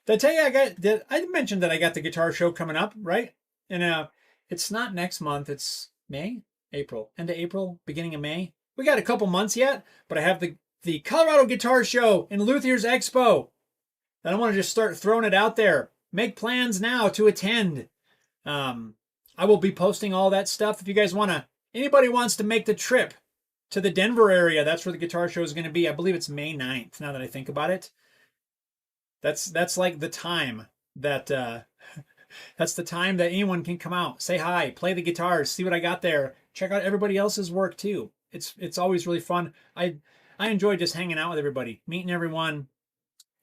Did I tell you I mentioned that I got the guitar show coming up, right? And it's not next month. It's May, April, end of April, beginning of May. We got a couple months yet, but I have the Colorado Guitar Show in Luthier's Expo. And I want to just start throwing it out there. Make plans now to attend. I will be posting all that stuff. If you guys anybody wants to make the trip to the Denver area, that's where the guitar show is going to be. I believe it's May 9th, now that I think about it. That's like the time that that's the time that anyone can come out, say hi, play the guitars, see what I got there, check out everybody else's work too. It's always really fun. I enjoy just hanging out with everybody, meeting everyone.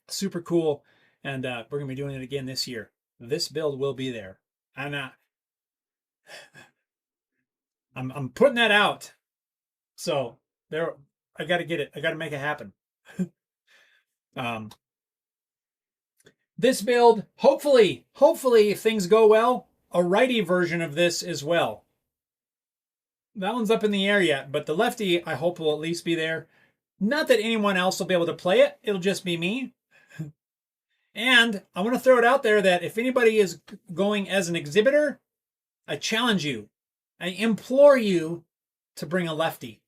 Super cool. And we're gonna be doing it again this year. This build will be there. And I'm putting that out. So there, I got to get it. I got to make it happen. This build, hopefully, if things go well, a righty version of this as well. That one's up in the air yet, but the lefty, I hope, will at least be there. Not that anyone else will be able to play it. It'll just be me. And I want to throw it out there that if anybody is going as an exhibitor, I challenge you. I implore you to bring a lefty.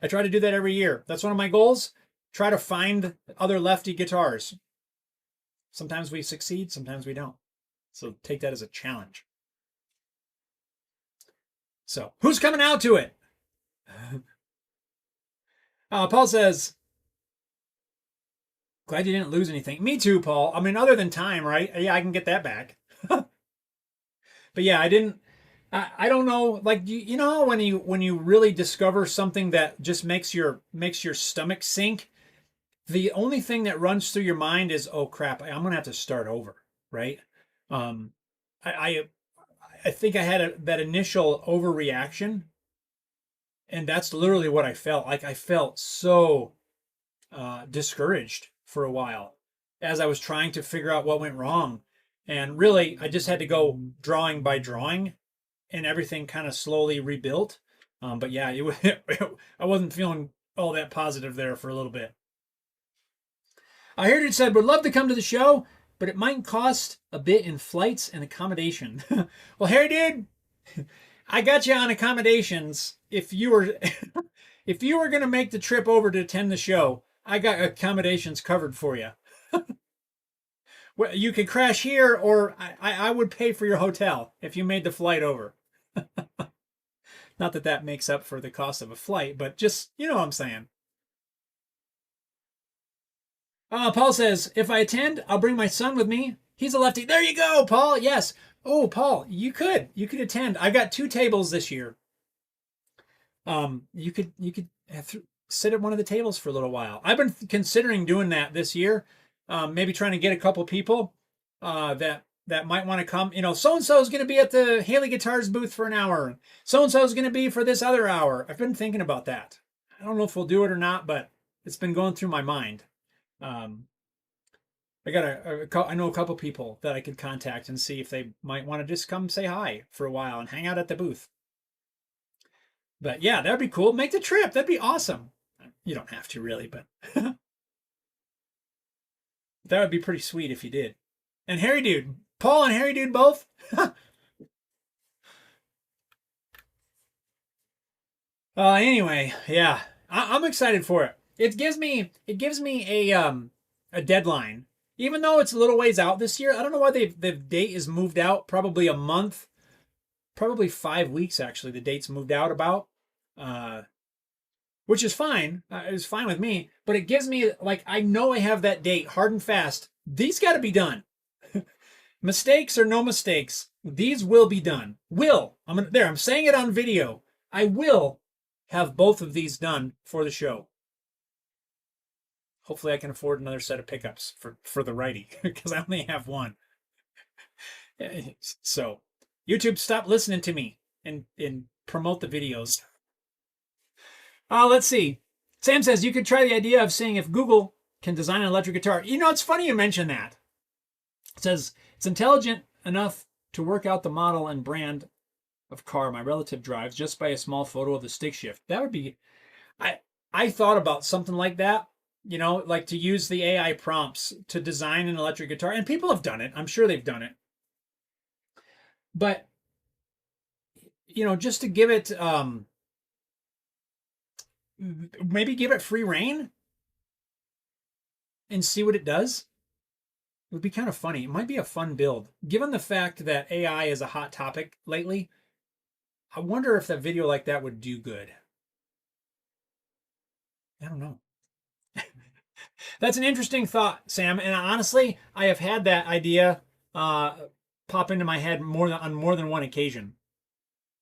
I try to do that every year. That's one of my goals. Try to find other lefty guitars. Sometimes we succeed, sometimes we don't. So take that as a challenge. So who's coming out to it? Paul says, glad you didn't lose anything. Me too, Paul. I mean, other than time, right? Yeah, I can get that back. But yeah, I didn't. I don't know. Like you know when you really discover something that just makes your stomach sink. The only thing that runs through your mind is, oh crap, I'm gonna have to start over, right? Um, I I think I had that initial overreaction, and that's literally what I felt. Like I felt so discouraged for a while as I was trying to figure out what went wrong. And really, I just had to go drawing by drawing, and everything kind of slowly rebuilt. But yeah, I wasn't feeling all that positive there for a little bit. Heritage said, would love to come to the show, but it might cost a bit in flights and accommodation. Well, Harry, dude, I got you on accommodations. If you were if you were gonna make the trip over to attend the show, I got accommodations covered for you. Well, you could crash here, or I would pay for your hotel if you made the flight over. Not that that makes up for the cost of a flight, but just, you know what I'm saying. Paul says, if I attend, I'll bring my son with me. He's a lefty. There you go, Paul. Yes. Oh, Paul, you could attend. I got 2 tables this year. You could sit at one of the tables for a little while. I've been considering doing that this year. Maybe trying to get a couple people that might want to come. You know, so and so is going to be at the Haley Guitars booth for an hour. So and so is going to be for this other hour. I've been thinking about that. I don't know if we'll do it or not, but it's been going through my mind. I got I know a couple people that I could contact and see if they might want to just come say hi for a while and hang out at the booth. But yeah, that'd be cool. Make the trip. That'd be awesome. You don't have to really, but that would be pretty sweet if you did. And Harry Dude, Paul and Harry Dude both. Anyway, yeah, I'm excited for it. It gives me a deadline, even though it's a little ways out this year. I don't know why the date is moved out, probably a month, probably 5 weeks actually. The date's moved out about, which is fine. It's fine with me, but it gives me like I know I have that date hard and fast. These got to be done. Mistakes or no mistakes, these will be done. I'm saying it on video. I will have both of these done for the show. Hopefully I can afford another set of pickups for the righty because I only have one. So YouTube, stop listening to me and promote the videos. Let's see. Sam says you could try the idea of seeing if Google can design an electric guitar. You know, it's funny you mention that. It says it's intelligent enough to work out the model and brand of car my relative drives just by a small photo of the stick shift. That would be. I thought about something like that. You know, like to use the AI prompts to design an electric guitar, and people have done it. I'm sure they've done it. But you know, just to give it maybe give it free reign and see what it does. It would be kind of funny. It might be a fun build. Given the fact that AI is a hot topic lately, I wonder if a video like that would do good. I don't know. That's an interesting thought, Sam. And honestly, I have had that idea pop into my head on more than one occasion.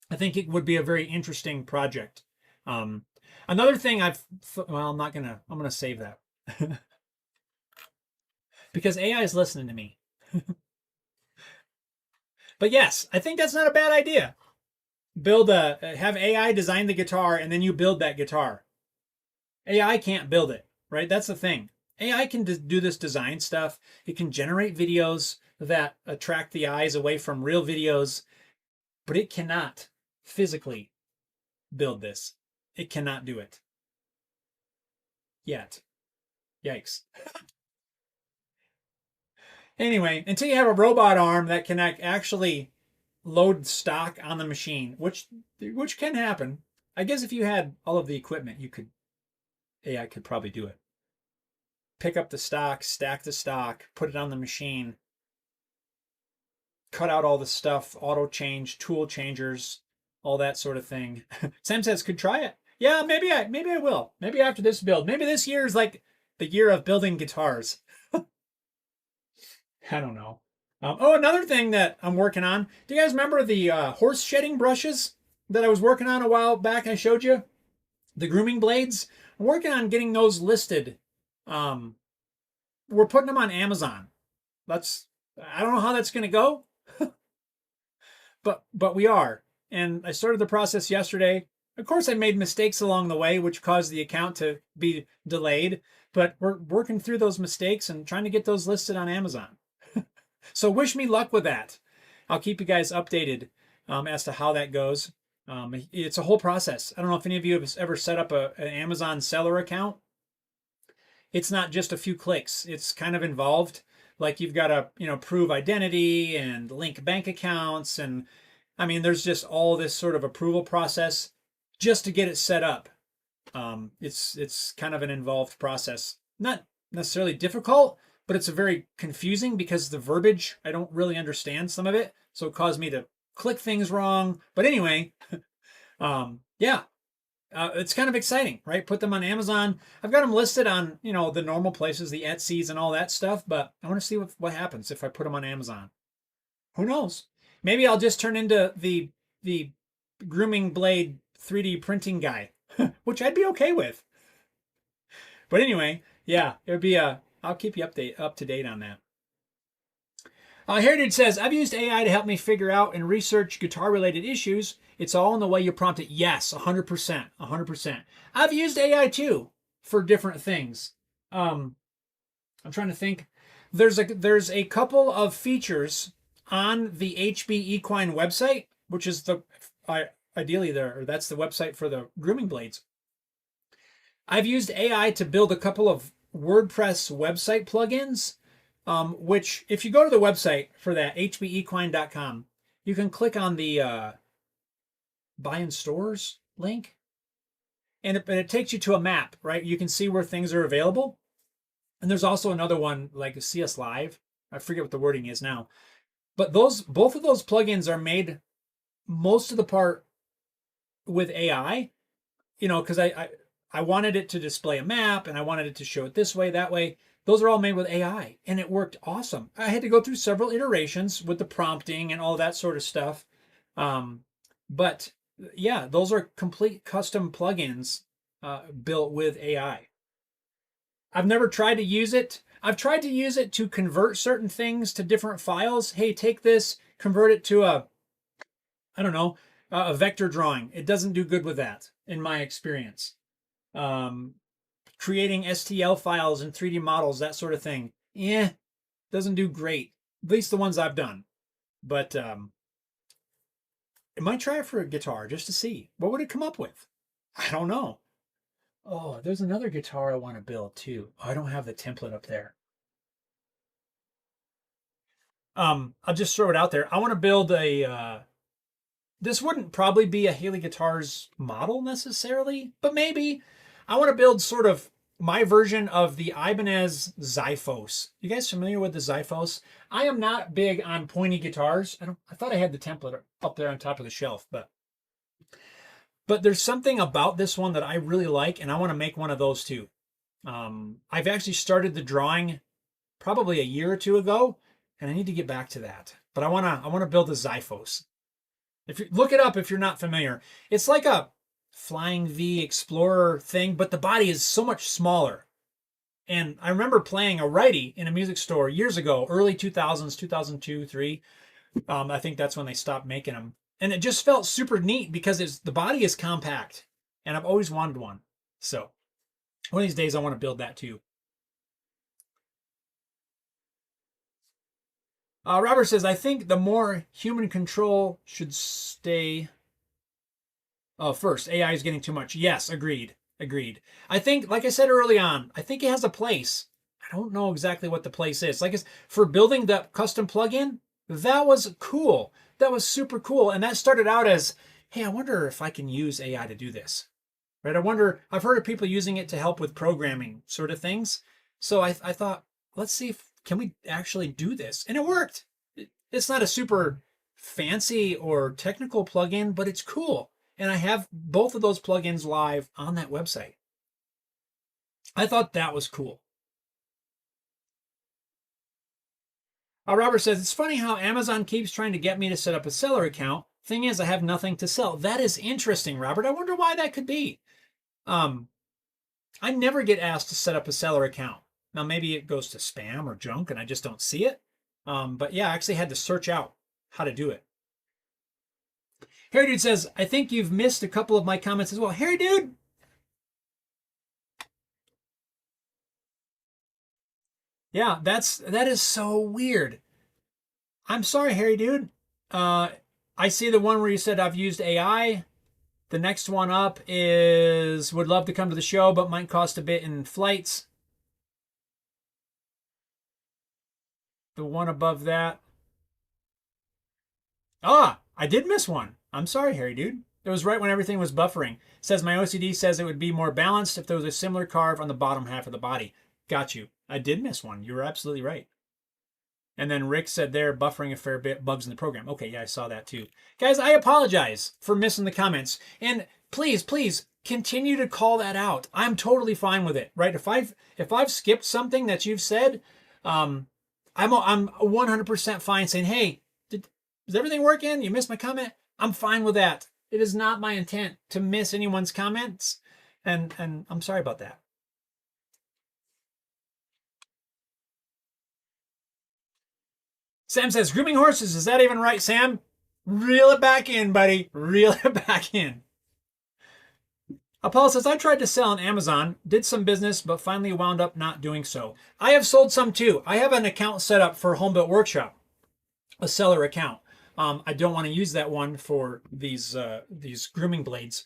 I think it would be a very interesting project. Another thing I'm gonna save that because AI is listening to me. But yes, I think that's not a bad idea. Have AI design the guitar and then you build that guitar. AI can't build it, right? That's the thing. AI can do this design stuff. It can generate videos that attract the eyes away from real videos, but it cannot physically build this. It cannot do it. Yet. Yikes. Anyway, until you have a robot arm that can actually load stock on the machine, which can happen. I guess if you had all of the equipment, AI could probably do it. Pick up the stock, stack the stock, put it on the machine, cut out all the stuff, auto change, tool changers, all that sort of thing. Sam says, could try it. Yeah, maybe I will. Maybe after this build. Maybe this year is like the year of building guitars. I don't know. Oh, another thing that I'm working on. Do you guys remember the horse shedding brushes that I was working on a while back? I showed you the grooming blades. I'm working on getting those listed. We're putting them on Amazon. I don't know how that's going to go, but we are. And I started the process yesterday. Of course, I made mistakes along the way, which caused the account to be delayed. But we're working through those mistakes and trying to get those listed on Amazon. So wish me luck with that. I'll keep you guys updated as to how that goes. It's a whole process. I don't know if any of you have ever set up an Amazon seller account. It's not just a few clicks. It's kind of involved. Like you've got to, prove identity and link bank accounts. And I mean, there's just all this sort of approval process just to get it set up. It's kind of an involved process. Not necessarily difficult, but it's a very confusing because the verbiage, I don't really understand some of it. So it caused me to click things wrong. But anyway, yeah, it's kind of exciting, right? Put them on Amazon. I've got them listed on, the normal places, the Etsy's and all that stuff, but I want to see what happens if I put them on Amazon. Who knows? Maybe I'll just turn into the grooming blade 3D printing guy, which I'd be okay with. But anyway, yeah, it would be I'll keep you up to date on that. Heritage says, I've used AI to help me figure out and research guitar-related issues. It's all in the way you prompt it. Yes, 100%, 100%. I've used AI too for different things. I'm trying to think. There's a couple of features on the HB Equine website, which is ideally that's the website for the grooming blades. I've used AI to build a couple of WordPress website plugins. Which if you go to the website for that, hbequine.com, you can click on the buy in stores link, and it takes you to a map, right? You can see where things are available. And there's also another one like CS Live. I forget what the wording is now. But both of those plugins are made most of the part with AI, because I wanted it to display a map and I wanted it to show it this way, that way. Those are all made with AI, and it worked awesome. I had to go through several iterations with the prompting and all that sort of stuff. But yeah, those are complete custom plugins built with AI. I've never tried to use it. I've tried to use it to convert certain things to different files. Hey, take this, convert it to a vector drawing. It doesn't do good with that, in my experience. Creating STL files and 3D models, that sort of thing. Doesn't do great. At least the ones I've done. But I might try it for a guitar just to see. What would it come up with? I don't know. Oh, there's another guitar I want to build too. Oh, I don't have the template up there. I'll just throw it out there. I want to build this wouldn't probably be a Haley Guitars model necessarily, but maybe. I want to build sort of my version of the Ibanez Xiphos. You guys familiar with the Xiphos? I am not big on pointy guitars. I thought I had the template up there on top of the shelf, but there's something about this one that I really like, and I want to make one of those too. I've actually started the drawing probably a year or two ago, and I need to get back to that. But I want to build a Xiphos. If you look it up, if you're not familiar, it's like a Flying V Explorer thing, but the body is so much smaller. And I remember playing a righty in a music store years ago, early 2000s, 2002, 3. I think that's when they stopped making them. And it just felt super neat because the body is compact, and I've always wanted one. So one of these days I want to build that too. Robert says, I think the more human control should stay first. AI is getting too much. Yes, agreed. I think, like I said early on, I think it has a place. I don't know exactly what the place is. Like for building the custom plugin, that was cool. That was super cool. And that started out as, hey, I wonder if I can use AI to do this. Right? I've heard of people using it to help with programming sort of things. So I thought, let's see can we actually do this? And it worked. It's not a super fancy or technical plugin, but it's cool. And I have both of those plugins live on that website. I thought that was cool. Robert says, it's funny how Amazon keeps trying to get me to set up a seller account. Thing is, I have nothing to sell. That is interesting, Robert. I wonder why that could be. I never get asked to set up a seller account. Now, maybe it goes to spam or junk and I just don't see it. But yeah, I actually had to search out how to do it. Harry Dude says, I think you've missed a couple of my comments as well. Harry Dude! Yeah, that is so weird. I'm sorry, Harry Dude. I see the one where you said I've used AI. The next one up is would love to come to the show, but might cost a bit in flights. The one above that. I did miss one. I'm sorry, Harry Dude. It was right when everything was buffering. It says my OCD says it would be more balanced if there was a similar carve on the bottom half of the body. Got you. I did miss one. You were absolutely right. And then Rick said they're buffering a fair bit, bugs in the program. Okay, yeah, I saw that too. Guys, I apologize for missing the comments. And please, please continue to call that out. I'm totally fine with it, right? If I've skipped something that you've said, I'm 100% fine saying, hey, is everything working? You missed my comment? I'm fine with that. It is not my intent to miss anyone's comments. And I'm sorry about that. Sam says, grooming horses. Is that even right, Sam? Reel it back in, buddy. Reel it back in. Apollo says, I tried to sell on Amazon, did some business, but finally wound up not doing so. I have sold some too. I have an account set up for Home Built Workshop, a seller account. I don't want to use that one for these grooming blades.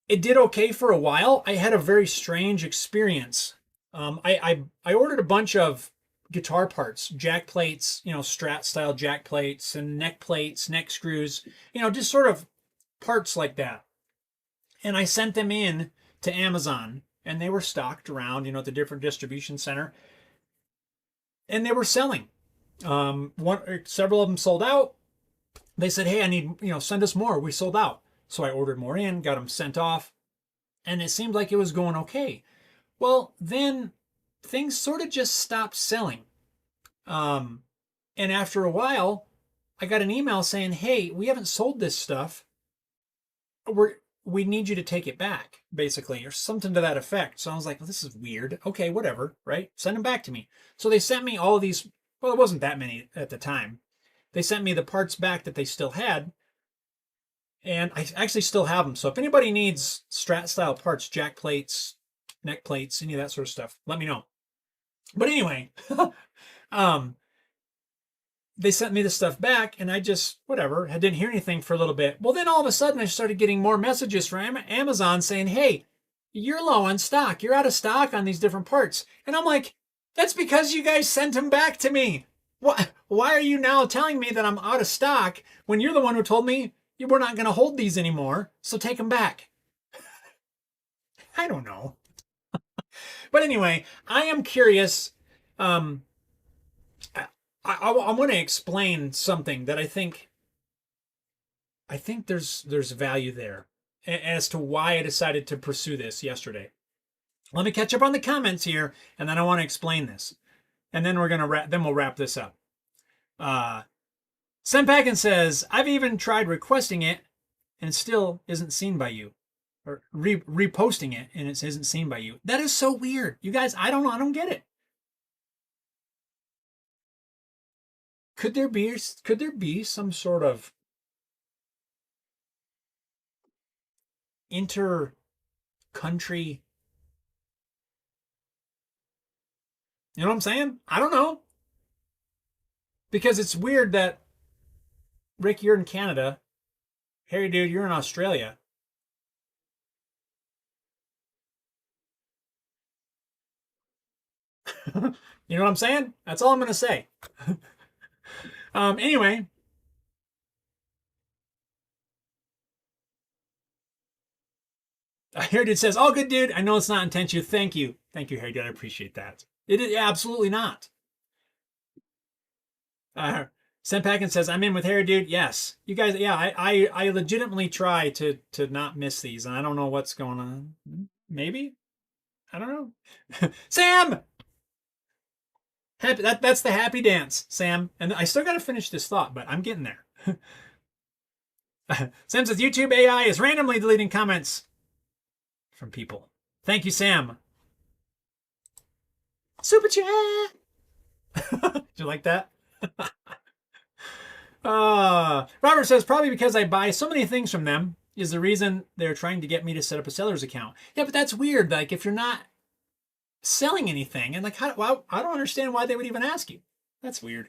It did okay for a while. I had a very strange experience. I ordered a bunch of guitar parts, jack plates, Strat style jack plates and neck plates, neck screws, just sort of parts like that. And I sent them in to Amazon and they were stocked around, at the different distribution center and they were selling. Several of them sold out. They said, hey, I need, send us more. We sold out. So I ordered more in, got them sent off and it seemed like it was going okay. Well, then things sort of just stopped selling. And after a while, I got an email saying, hey, we haven't sold this stuff. We need you to take it back, basically, or something to that effect. So I was like, well, this is weird. Okay, whatever, right? Send them back to me. So they sent me all of these. Well, it wasn't that many at the time. They sent me the parts back that they still had. And I actually still have them. So if anybody needs Strat style parts, jack plates, neck plates, any of that sort of stuff, let me know. But anyway, they sent me the stuff back and I just, whatever, I didn't hear anything for a little bit. Well, then all of a sudden I started getting more messages from Amazon saying, hey, you're low on stock. You're out of stock on these different parts. And I'm like, that's because you guys sent them back to me. Why are you now telling me that I'm out of stock when you're the one who told me we're not going to hold these anymore, so take them back? I don't know. But anyway, I am curious. I want to explain something that I think there's value there as to why I decided to pursue this yesterday. Let me catch up on the comments here, and then I want to explain this, and then we'll wrap this up. Senpakin says, I've even tried requesting it, and it still isn't seen by you, or reposting it, and it isn't seen by you. That is so weird, you guys. I don't get it. Could there be some sort of inter-country? You know what I'm saying? I don't know. Because it's weird that, Rick, you're in Canada. Harry, dude, you're in Australia. You know what I'm saying? That's all I'm going to say. Anyway. Harry Dude says, all good, dude. I know it's not intentional. Thank you. Thank you, Harry Dude. I appreciate that. It is absolutely not. Senpakin says, I'm in with Harry, dude. Yes. You guys, yeah, I legitimately try to not miss these, and I don't know what's going on. Maybe? I don't know. Sam! Happy, that's the happy dance, Sam. And I still got to finish this thought, but I'm getting there. Sam says, YouTube AI is randomly deleting comments from people. Thank you, Sam. Super chat! Did you like that? Robert says, probably because I buy so many things from them is the reason they're trying to get me to set up a seller's account. Yeah, but that's weird. Like, if you're not selling anything, and like, well, I don't understand why they would even ask you. That's weird.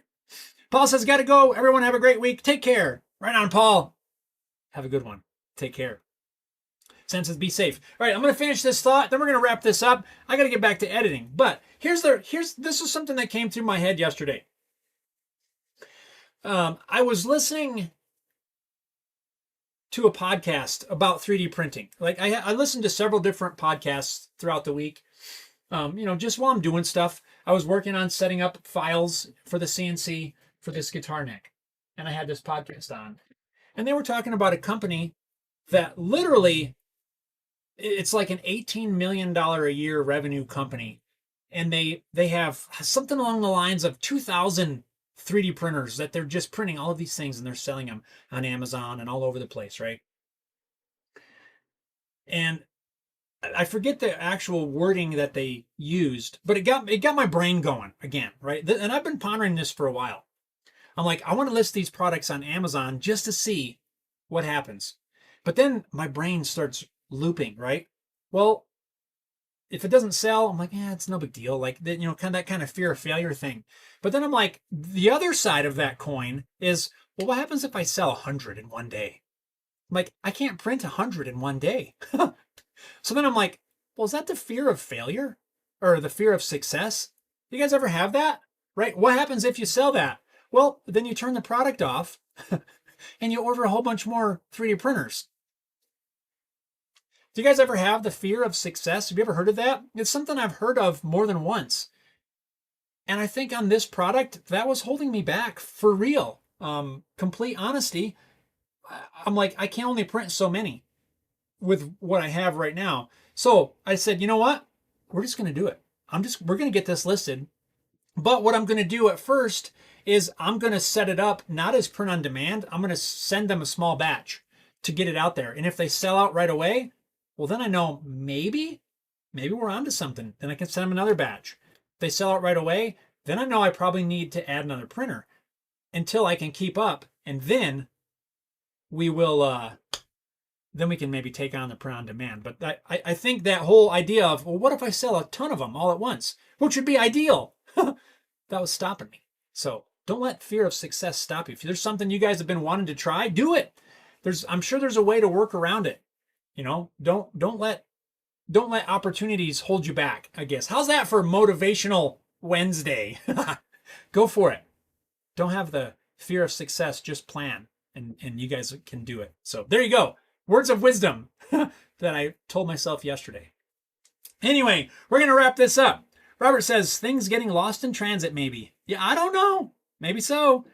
Paul says, gotta go. Everyone have a great week. Take care. Right on, Paul. Have a good one. Take care. Sam says, be safe. All right, I'm going to finish this thought. Then we're going to wrap this up. I got to get back to editing. But this is something that came through my head yesterday. I was listening to a podcast about 3D printing. Like I listened to several different podcasts throughout the week. Just while I'm doing stuff, I was working on setting up files for the CNC for this guitar neck. And I had this podcast on. And they were talking about a company that literally, it's like an $18 million a year revenue company. And they have something along the lines of 2,000 3D printers that they're just printing all of these things and they're selling them on Amazon and all over the place, right? And I forget the actual wording that they used, but it got my brain going again, right? And I've been pondering this for a while. I'm like, I want to list these products on Amazon just to see what happens. But then my brain starts looping, right? Well, if it doesn't sell, I'm like, it's no big deal. Like, that kind of fear of failure thing. But then I'm like, the other side of that coin is, well, what happens if I sell 100 in one day? I'm like, I can't print 100 in one day. So then I'm like, well, is that the fear of failure or the fear of success? You guys ever have that? Right? What happens if you sell that? Well, then you turn the product off and you order a whole bunch more 3D printers. Do you guys ever have the fear of success? Have you ever heard of that? It's something I've heard of more than once. And I think on this product, that was holding me back for real. Complete honesty. I'm like, I can only print so many with what I have right now. So I said, you know what? We're just going to do it. We're going to get this listed. But what I'm going to do at first is I'm going to set it up not as print on demand. I'm going to send them a small batch to get it out there. And if they sell out right away, well, then I know maybe we're onto something. Then I can send them another batch. If they sell out right away, then I know I probably need to add another printer until I can keep up. And then we will, then we can maybe take on the print on demand. But I think that whole idea of, well, what if I sell a ton of them all at once, which would be ideal? That was stopping me. So don't let fear of success stop you. If there's something you guys have been wanting to try, do it. I'm sure there's a way to work around it. Don't let opportunities hold you back, I guess. How's that for Motivational Wednesday? Go for it. Don't have the fear of success, just plan. And you guys can do it. So there you go. Words of wisdom that I told myself yesterday. Anyway, we're going to wrap this up. Robert says, things getting lost in transit, maybe. Yeah, I don't know. Maybe so.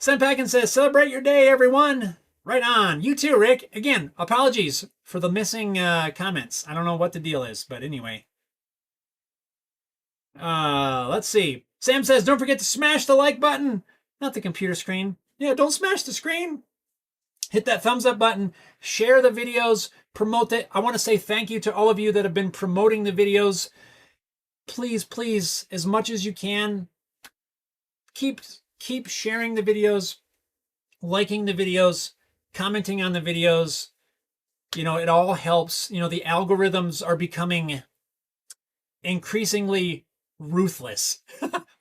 Senpakin says, celebrate your day, everyone. Right on. You too, Rick. Again, apologies for the missing comments. I don't know what the deal is, but anyway. Let's see. Sam says, don't forget to smash the like button. Not the computer screen. Yeah, don't smash the screen. Hit that thumbs up button. Share the videos. Promote it. I want to say thank you to all of you that have been promoting the videos. Please, please, as much as you can, keep sharing the videos, liking the videos, commenting on the videos. It all helps. The algorithms are becoming increasingly ruthless.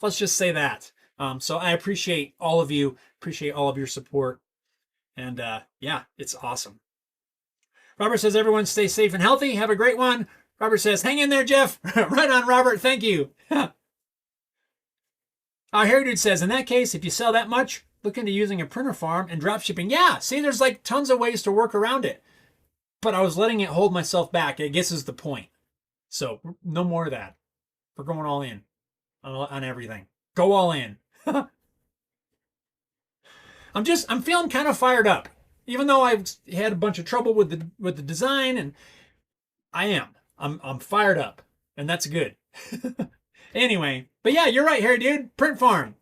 Let's just say that. So I appreciate all of you, appreciate all of your support. And yeah, it's awesome. Robert says, everyone stay safe and healthy. Have a great one. Robert says, hang in there, Jeff. Right on, Robert. Thank you. Harry Dude says, in that case, if you sell that much, look into using a printer farm and drop shipping. Yeah, see, there's like tons of ways to work around it. But I was letting it hold myself back, I guess is the point. So no more of that. We're going all in on everything. Go all in. I'm feeling kind of fired up, even though I've had a bunch of trouble with the design, and I'm fired up, and that's good. Anyway, but yeah, you're right, Harry dude. Print farm.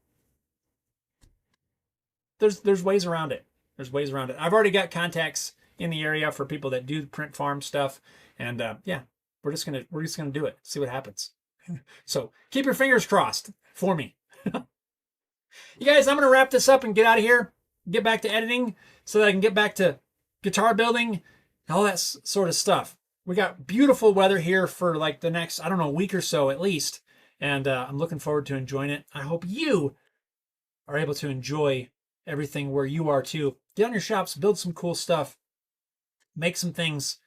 There's ways around it. There's ways around it. I've already got contacts in the area for people that do print farm stuff, and yeah, we're just gonna do it. See what happens. So keep your fingers crossed for me. You guys, I'm gonna wrap this up and get out of here. Get back to editing so that I can get back to guitar building, all that sort of stuff. We got beautiful weather here for like the next, I don't know, week or so at least, and I'm looking forward to enjoying it. I hope you are able to enjoy everything where you are too. Get on your shops, build some cool stuff, make some things.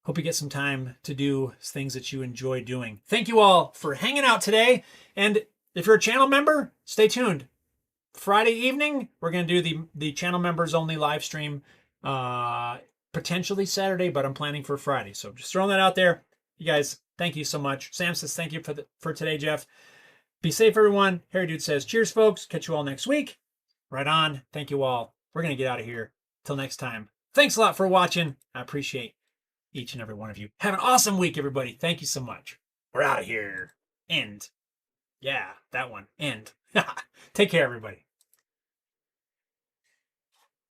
Hope you get some time to do things that you enjoy doing. Thank you all for hanging out today. And if you're a channel member, stay tuned. Friday evening, we're going to do the channel members only live stream, potentially Saturday, but I'm planning for Friday. So just throwing that out there. You guys, thank you so much. Sam says thank you for today, Jeff. Be safe, everyone. Harry Dude says cheers, folks. Catch you all next week. Right on. Thank you all. We're going to get out of here. Till next time. Thanks a lot for watching. I appreciate each and every one of you. Have an awesome week, everybody. Thank you so much. We're out of here. End. Yeah, that one. End. Take care, everybody.